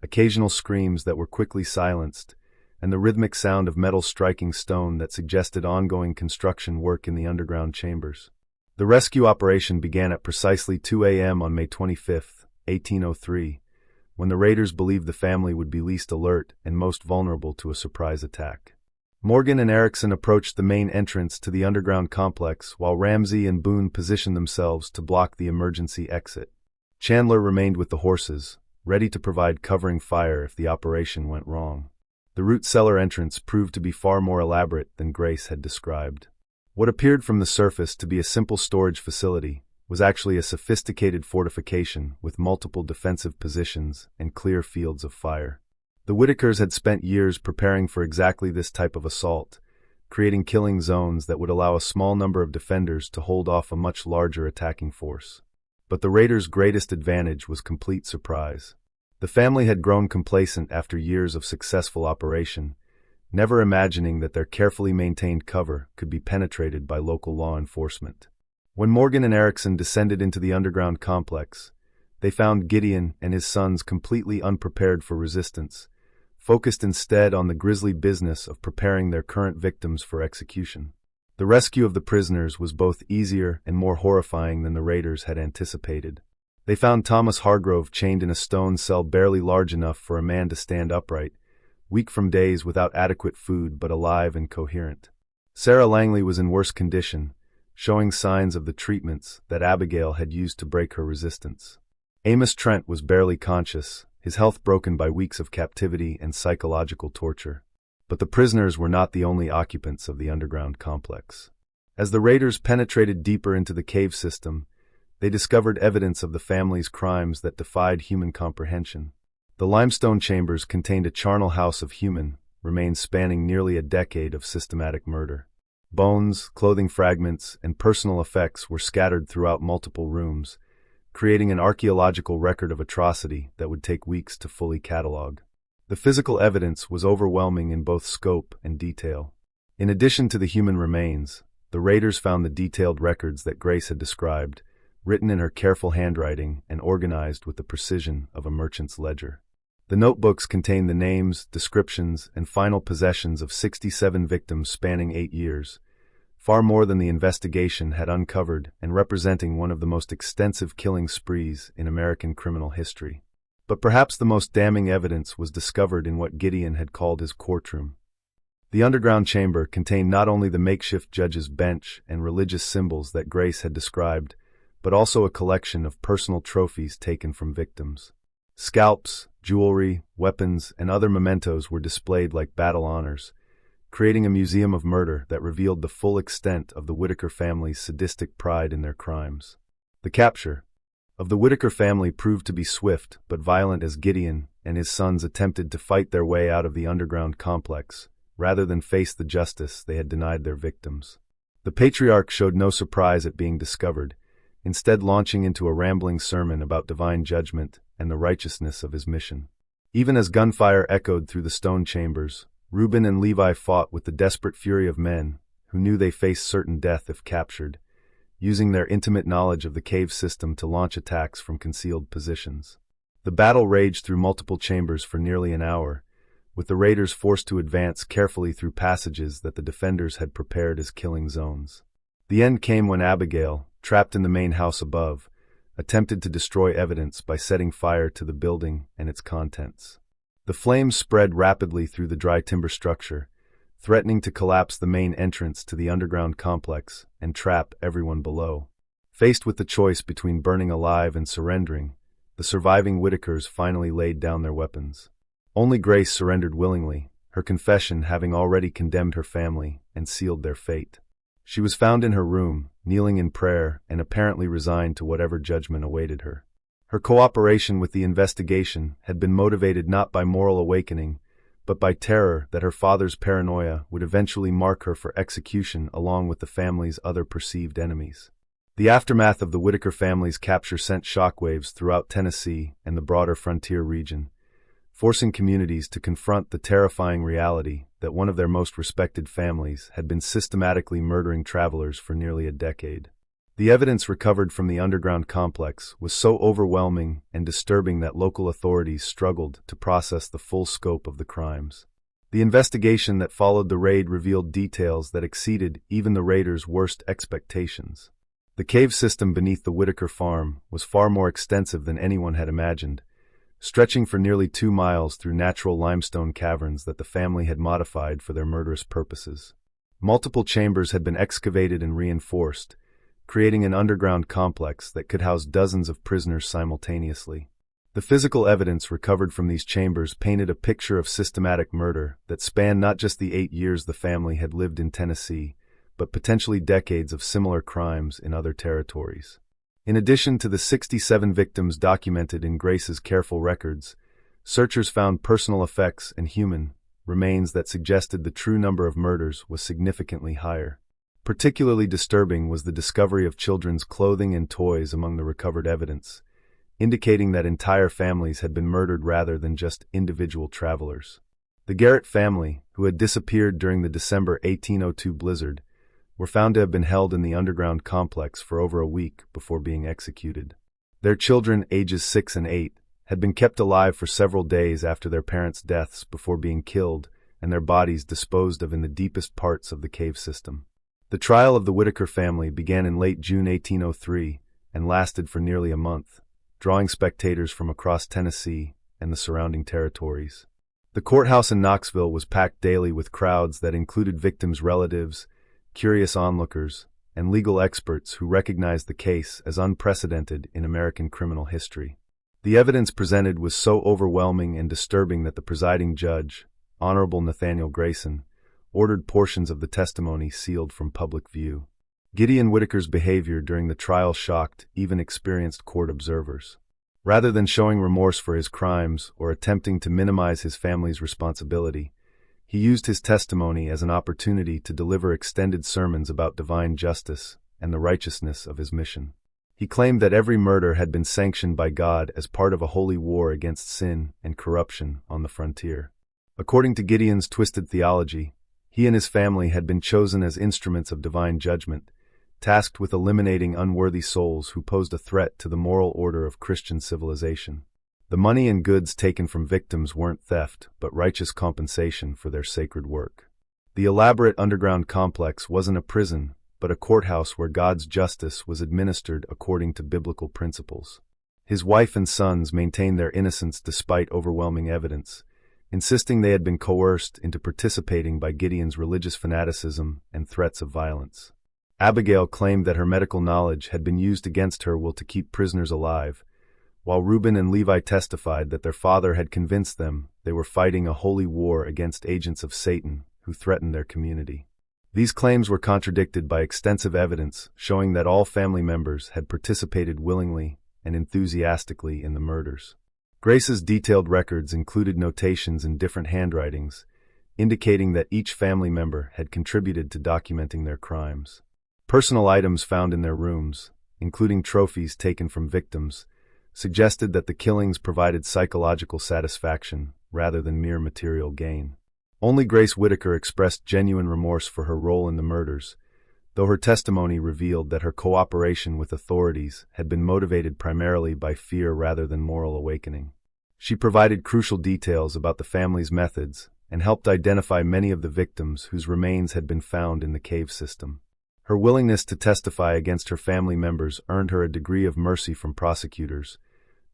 occasional screams that were quickly silenced, and the rhythmic sound of metal striking stone that suggested ongoing construction work in the underground chambers. The rescue operation began at precisely 2 a.m. on May 25, 1803, when the raiders believed the family would be least alert and most vulnerable to a surprise attack. Morgan and Eriksson approached the main entrance to the underground complex, while Ramsey and Boone positioned themselves to block the emergency exit. Chandler remained with the horses, ready to provide covering fire if the operation went wrong. The root cellar entrance proved to be far more elaborate than Grace had described. What appeared from the surface to be a simple storage facility was actually a sophisticated fortification with multiple defensive positions and clear fields of fire. The Whitakers had spent years preparing for exactly this type of assault, creating killing zones that would allow a small number of defenders to hold off a much larger attacking force. But the raiders' greatest advantage was complete surprise. The family had grown complacent after years of successful operation, never imagining that their carefully maintained cover could be penetrated by local law enforcement. When Morgan and Eriksson descended into the underground complex, they found Gideon and his sons completely unprepared for resistance, focused instead on the grisly business of preparing their current victims for execution. The rescue of the prisoners was both easier and more horrifying than the raiders had anticipated. They found Thomas Hargrove chained in a stone cell barely large enough for a man to stand upright, weak from days without adequate food but alive and coherent. Sarah Langley was in worse condition, showing signs of the treatments that Abigail had used to break her resistance. Amos Trent was barely conscious, his health broken by weeks of captivity and psychological torture. But the prisoners were not the only occupants of the underground complex. As the raiders penetrated deeper into the cave system, they discovered evidence of the family's crimes that defied human comprehension. The limestone chambers contained a charnel house of human, remains spanning nearly a decade of systematic murder. Bones, clothing fragments, and personal effects were scattered throughout multiple rooms, creating an archaeological record of atrocity that would take weeks to fully catalog. The physical evidence was overwhelming in both scope and detail. In addition to the human remains, the raiders found the detailed records that Grace had described, written in her careful handwriting and organized with the precision of a merchant's ledger. The notebooks contained the names, descriptions, and final possessions of 67 victims spanning 8 years, far more than the investigation had uncovered and representing one of the most extensive killing sprees in American criminal history. But perhaps the most damning evidence was discovered in what Gideon had called his courtroom. The underground chamber contained not only the makeshift judge's bench and religious symbols that Grace had described, but also a collection of personal trophies taken from victims. Scalps, jewelry, weapons, and other mementos were displayed like battle honors, creating a museum of murder that revealed the full extent of the Whitaker family's sadistic pride in their crimes. The capture of the Whitaker family proved to be swift but violent as Gideon and his sons attempted to fight their way out of the underground complex, rather than face the justice they had denied their victims. The patriarch showed no surprise at being discovered, instead launching into a rambling sermon about divine judgment and the righteousness of his mission. Even as gunfire echoed through the stone chambers, Reuben and Levi fought with the desperate fury of men who knew they faced certain death if captured, using their intimate knowledge of the cave system to launch attacks from concealed positions. The battle raged through multiple chambers for nearly an hour, with the raiders forced to advance carefully through passages that the defenders had prepared as killing zones. The end came when Abigail, trapped in the main house above, attempted to destroy evidence by setting fire to the building and its contents. The flames spread rapidly through the dry timber structure, threatening to collapse the main entrance to the underground complex and trap everyone below. Faced with the choice between burning alive and surrendering, the surviving Whitakers finally laid down their weapons. Only Grace surrendered willingly, her confession having already condemned her family and sealed their fate. She was found in her room, kneeling in prayer and apparently resigned to whatever judgment awaited her. Her cooperation with the investigation had been motivated not by moral awakening, but by terror that her father's paranoia would eventually mark her for execution along with the family's other perceived enemies. The aftermath of the Whitaker family's capture sent shockwaves throughout Tennessee and the broader frontier region, forcing communities to confront the terrifying reality that one of their most respected families had been systematically murdering travelers for nearly a decade. The evidence recovered from the underground complex was so overwhelming and disturbing that local authorities struggled to process the full scope of the crimes. The investigation that followed the raid revealed details that exceeded even the raiders' worst expectations. The cave system beneath the Whitaker farm was far more extensive than anyone had imagined, stretching for nearly 2 miles through natural limestone caverns that the family had modified for their murderous purposes. Multiple chambers had been excavated and reinforced, creating an underground complex that could house dozens of prisoners simultaneously. The physical evidence recovered from these chambers painted a picture of systematic murder that spanned not just the 8 years the family had lived in Tennessee, but potentially decades of similar crimes in other territories. In addition to the 67 victims documented in Grace's careful records, searchers found personal effects and human remains that suggested the true number of murders was significantly higher. Particularly disturbing was the discovery of children's clothing and toys among the recovered evidence, indicating that entire families had been murdered rather than just individual travelers. The Garrett family, who had disappeared during the December 1802 blizzard, were found to have been held in the underground complex for over a week before being executed. Their children, ages 6 and 8, had been kept alive for several days after their parents' deaths before being killed and their bodies disposed of in the deepest parts of the cave system. The trial of the Whitaker family began in late June 1803 and lasted for nearly a month, drawing spectators from across Tennessee and the surrounding territories. The courthouse in Knoxville was packed daily with crowds that included victims' relatives, curious onlookers, and legal experts who recognized the case as unprecedented in American criminal history. The evidence presented was so overwhelming and disturbing that the presiding judge, Honorable Nathaniel Grayson, ordered portions of the testimony sealed from public view. Gideon Whitaker's behavior during the trial shocked even experienced court observers. Rather than showing remorse for his crimes or attempting to minimize his family's responsibility, He used his testimony as an opportunity to deliver extended sermons about divine justice and the righteousness of his mission. He claimed that every murder had been sanctioned by God as part of a holy war against sin and corruption on the frontier. According to Gideon's twisted theology, he and his family had been chosen as instruments of divine judgment, tasked with eliminating unworthy souls who posed a threat to the moral order of Christian civilization. The money and goods taken from victims weren't theft, but righteous compensation for their sacred work. The elaborate underground complex wasn't a prison, but a courthouse where God's justice was administered according to biblical principles. His wife and sons maintained their innocence despite overwhelming evidence, insisting they had been coerced into participating by Gideon's religious fanaticism and threats of violence. Abigail claimed that her medical knowledge had been used against her will to keep prisoners alive, while Reuben and Levi testified that their father had convinced them they were fighting a holy war against agents of Satan who threatened their community. These claims were contradicted by extensive evidence showing that all family members had participated willingly and enthusiastically in the murders. Grace's detailed records included notations in different handwritings, indicating that each family member had contributed to documenting their crimes. Personal items found in their rooms, including trophies taken from victims, suggested that the killings provided psychological satisfaction rather than mere material gain. Only Grace Whitaker expressed genuine remorse for her role in the murders, though her testimony revealed that her cooperation with authorities had been motivated primarily by fear rather than moral awakening. She provided crucial details about the family's methods and helped identify many of the victims whose remains had been found in the cave system. Her willingness to testify against her family members earned her a degree of mercy from prosecutors,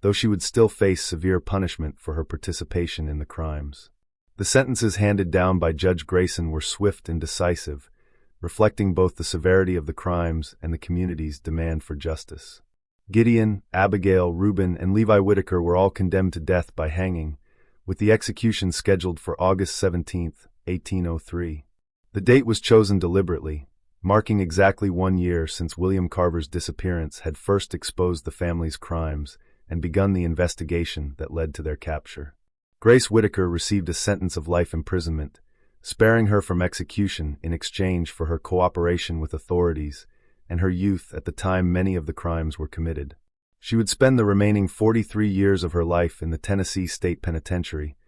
though she would still face severe punishment for her participation in the crimes. The sentences handed down by Judge Grayson were swift and decisive, reflecting both the severity of the crimes and the community's demand for justice. Gideon, Abigail, Reuben, and Levi Whitaker were all condemned to death by hanging, with the execution scheduled for August 17, 1803. The date was chosen deliberately, marking exactly 1 year since William Carver's disappearance had first exposed the family's crimes and begun the investigation that led to their capture. Grace Whitaker received a sentence of life imprisonment, sparing her from execution in exchange for her cooperation with authorities and her youth at the time many of the crimes were committed. She would spend the remaining 43 years of her life in the Tennessee State Penitentiary,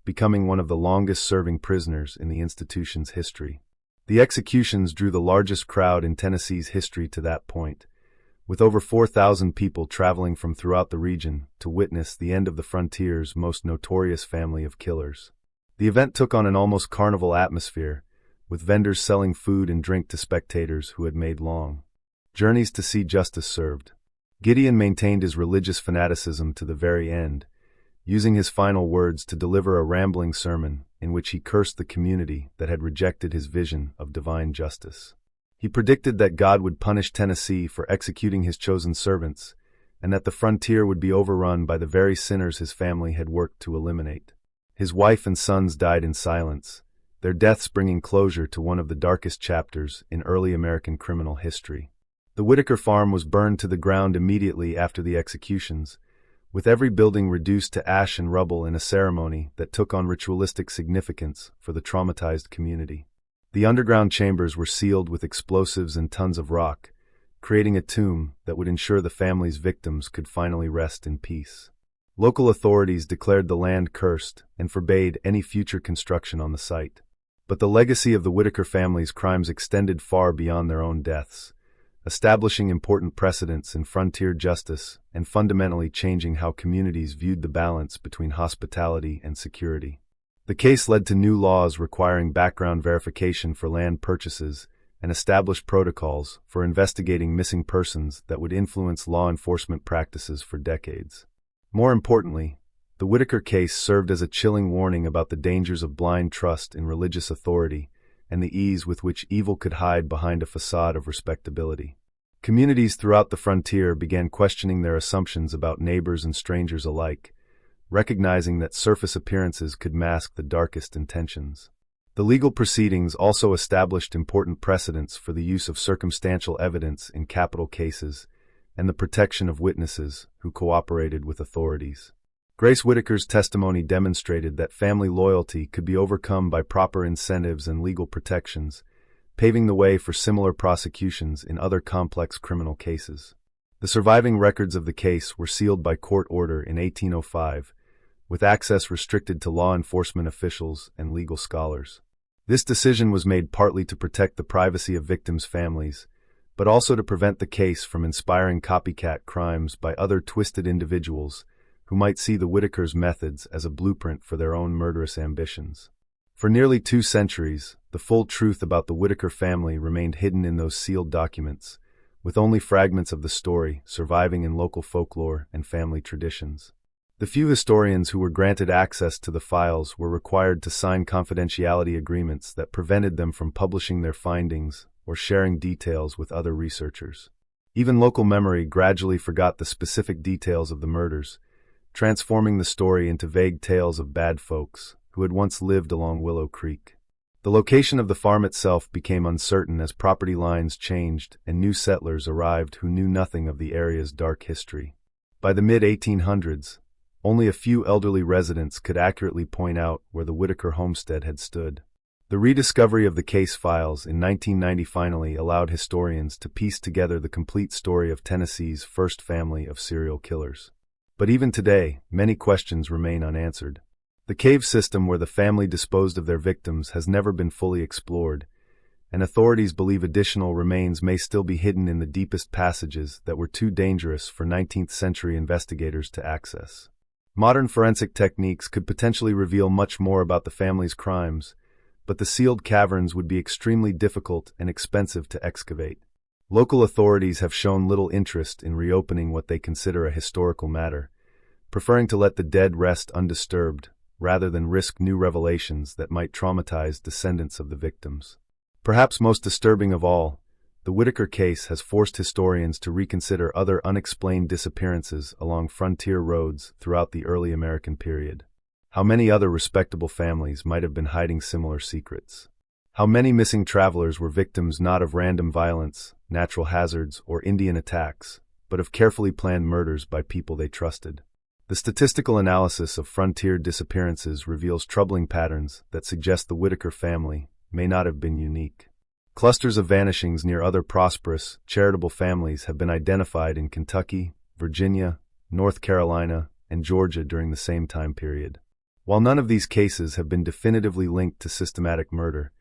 becoming one of the longest-serving prisoners in the institution's history. The executions drew the largest crowd in Tennessee's history to that point, with over 4,000 people traveling from throughout the region to witness the end of the frontier's most notorious family of killers. The event took on an almost carnival atmosphere, with vendors selling food and drink to spectators who had made long journeys to see justice served. Gideon maintained his religious fanaticism to the very end, using his final words to deliver a rambling sermon in which he cursed the community that had rejected his vision of divine justice. He predicted that God would punish Tennessee for executing his chosen servants, and that the frontier would be overrun by the very sinners his family had worked to eliminate. His wife and sons died in silence, their deaths bringing closure to one of the darkest chapters in early American criminal history. The Whitaker farm was burned to the ground immediately after the executions, with every building reduced to ash and rubble in a ceremony that took on ritualistic significance for the traumatized community. The underground chambers were sealed with explosives and tons of rock, creating a tomb that would ensure the family's victims could finally rest in peace. Local authorities declared the land cursed and forbade any future construction on the site. But the legacy of the Whitaker family's crimes extended far beyond their own deaths, establishing important precedents in frontier justice and fundamentally changing how communities viewed the balance between hospitality and security. The case led to new laws requiring background verification for land purchases and established protocols for investigating missing persons that would influence law enforcement practices for decades. More importantly, the Whitaker case served as a chilling warning about the dangers of blind trust in religious authority and the ease with which evil could hide behind a facade of respectability. Communities throughout the frontier began questioning their assumptions about neighbors and strangers alike, recognizing that surface appearances could mask the darkest intentions. The legal proceedings also established important precedents for the use of circumstantial evidence in capital cases and the protection of witnesses who cooperated with authorities. Grace Whitaker's testimony demonstrated that family loyalty could be overcome by proper incentives and legal protections, paving the way for similar prosecutions in other complex criminal cases. The surviving records of the case were sealed by court order in 1805, with access restricted to law enforcement officials and legal scholars. This decision was made partly to protect the privacy of victims' families, but also to prevent the case from inspiring copycat crimes by other twisted individuals who might see the Whitakers' methods as a blueprint for their own murderous ambitions. For nearly 2 centuries, the full truth about the Whitaker family remained hidden in those sealed documents, with only fragments of the story surviving in local folklore and family traditions. The few historians who were granted access to the files were required to sign confidentiality agreements that prevented them from publishing their findings or sharing details with other researchers. Even local memory gradually forgot the specific details of the murders, transforming the story into vague tales of bad folks who had once lived along Willow Creek. The location of the farm itself became uncertain as property lines changed and new settlers arrived who knew nothing of the area's dark history. By the mid-1800s, only a few elderly residents could accurately point out where the Whitaker homestead had stood. The rediscovery of the case files in 1990 finally allowed historians to piece together the complete story of Tennessee's first family of serial killers. But even today, many questions remain unanswered. The cave system where the family disposed of their victims has never been fully explored, and authorities believe additional remains may still be hidden in the deepest passages that were too dangerous for 19th-century investigators to access. Modern forensic techniques could potentially reveal much more about the family's crimes, but the sealed caverns would be extremely difficult and expensive to excavate. Local authorities have shown little interest in reopening what they consider a historical matter, preferring to let the dead rest undisturbed rather than risk new revelations that might traumatize descendants of the victims. Perhaps most disturbing of all, the Whitaker case has forced historians to reconsider other unexplained disappearances along frontier roads throughout the early American period. How many other respectable families might have been hiding similar secrets? How many missing travelers were victims not of random violence, natural hazards, or Indian attacks, but of carefully planned murders by people they trusted? The statistical analysis of frontier disappearances reveals troubling patterns that suggest the Whitaker family may not have been unique. Clusters of vanishings near other prosperous, charitable families have been identified in Kentucky, Virginia, North Carolina, and Georgia during the same time period. While none of these cases have been definitively linked to systematic murder,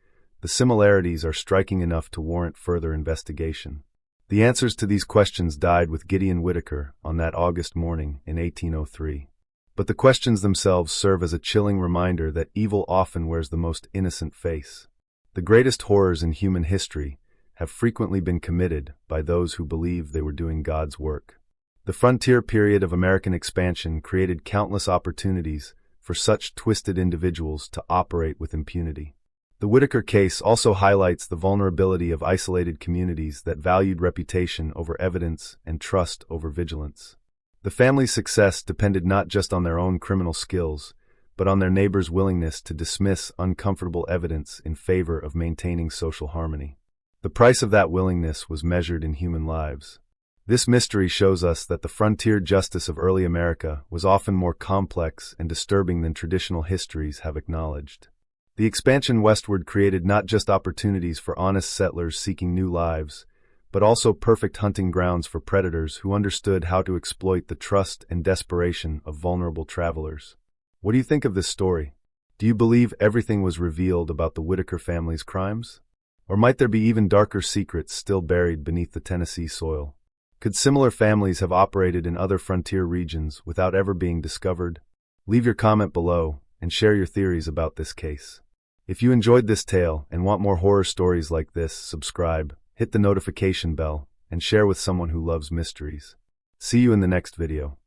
the similarities are striking enough to warrant further investigation. The answers to these questions died with Gideon Whitaker on that August morning in 1803. But the questions themselves serve as a chilling reminder that evil often wears the most innocent face. The greatest horrors in human history have frequently been committed by those who believe they were doing God's work. The frontier period of American expansion created countless opportunities for such twisted individuals to operate with impunity. The Whitaker case also highlights the vulnerability of isolated communities that valued reputation over evidence and trust over vigilance. The family's success depended not just on their own criminal skills, but on their neighbors' willingness to dismiss uncomfortable evidence in favor of maintaining social harmony. The price of that willingness was measured in human lives. This mystery shows us that the frontier justice of early America was often more complex and disturbing than traditional histories have acknowledged. The expansion westward created not just opportunities for honest settlers seeking new lives, but also perfect hunting grounds for predators who understood how to exploit the trust and desperation of vulnerable travelers. What do you think of this story? Do you believe everything was revealed about the Whitaker family's crimes? Or might there be even darker secrets still buried beneath the Tennessee soil? Could similar families have operated in other frontier regions without ever being discovered? Leave your comment below and share your theories about this case. If you enjoyed this tale and want more horror stories like this, subscribe, hit the notification bell, and share with someone who loves mysteries. See you in the next video.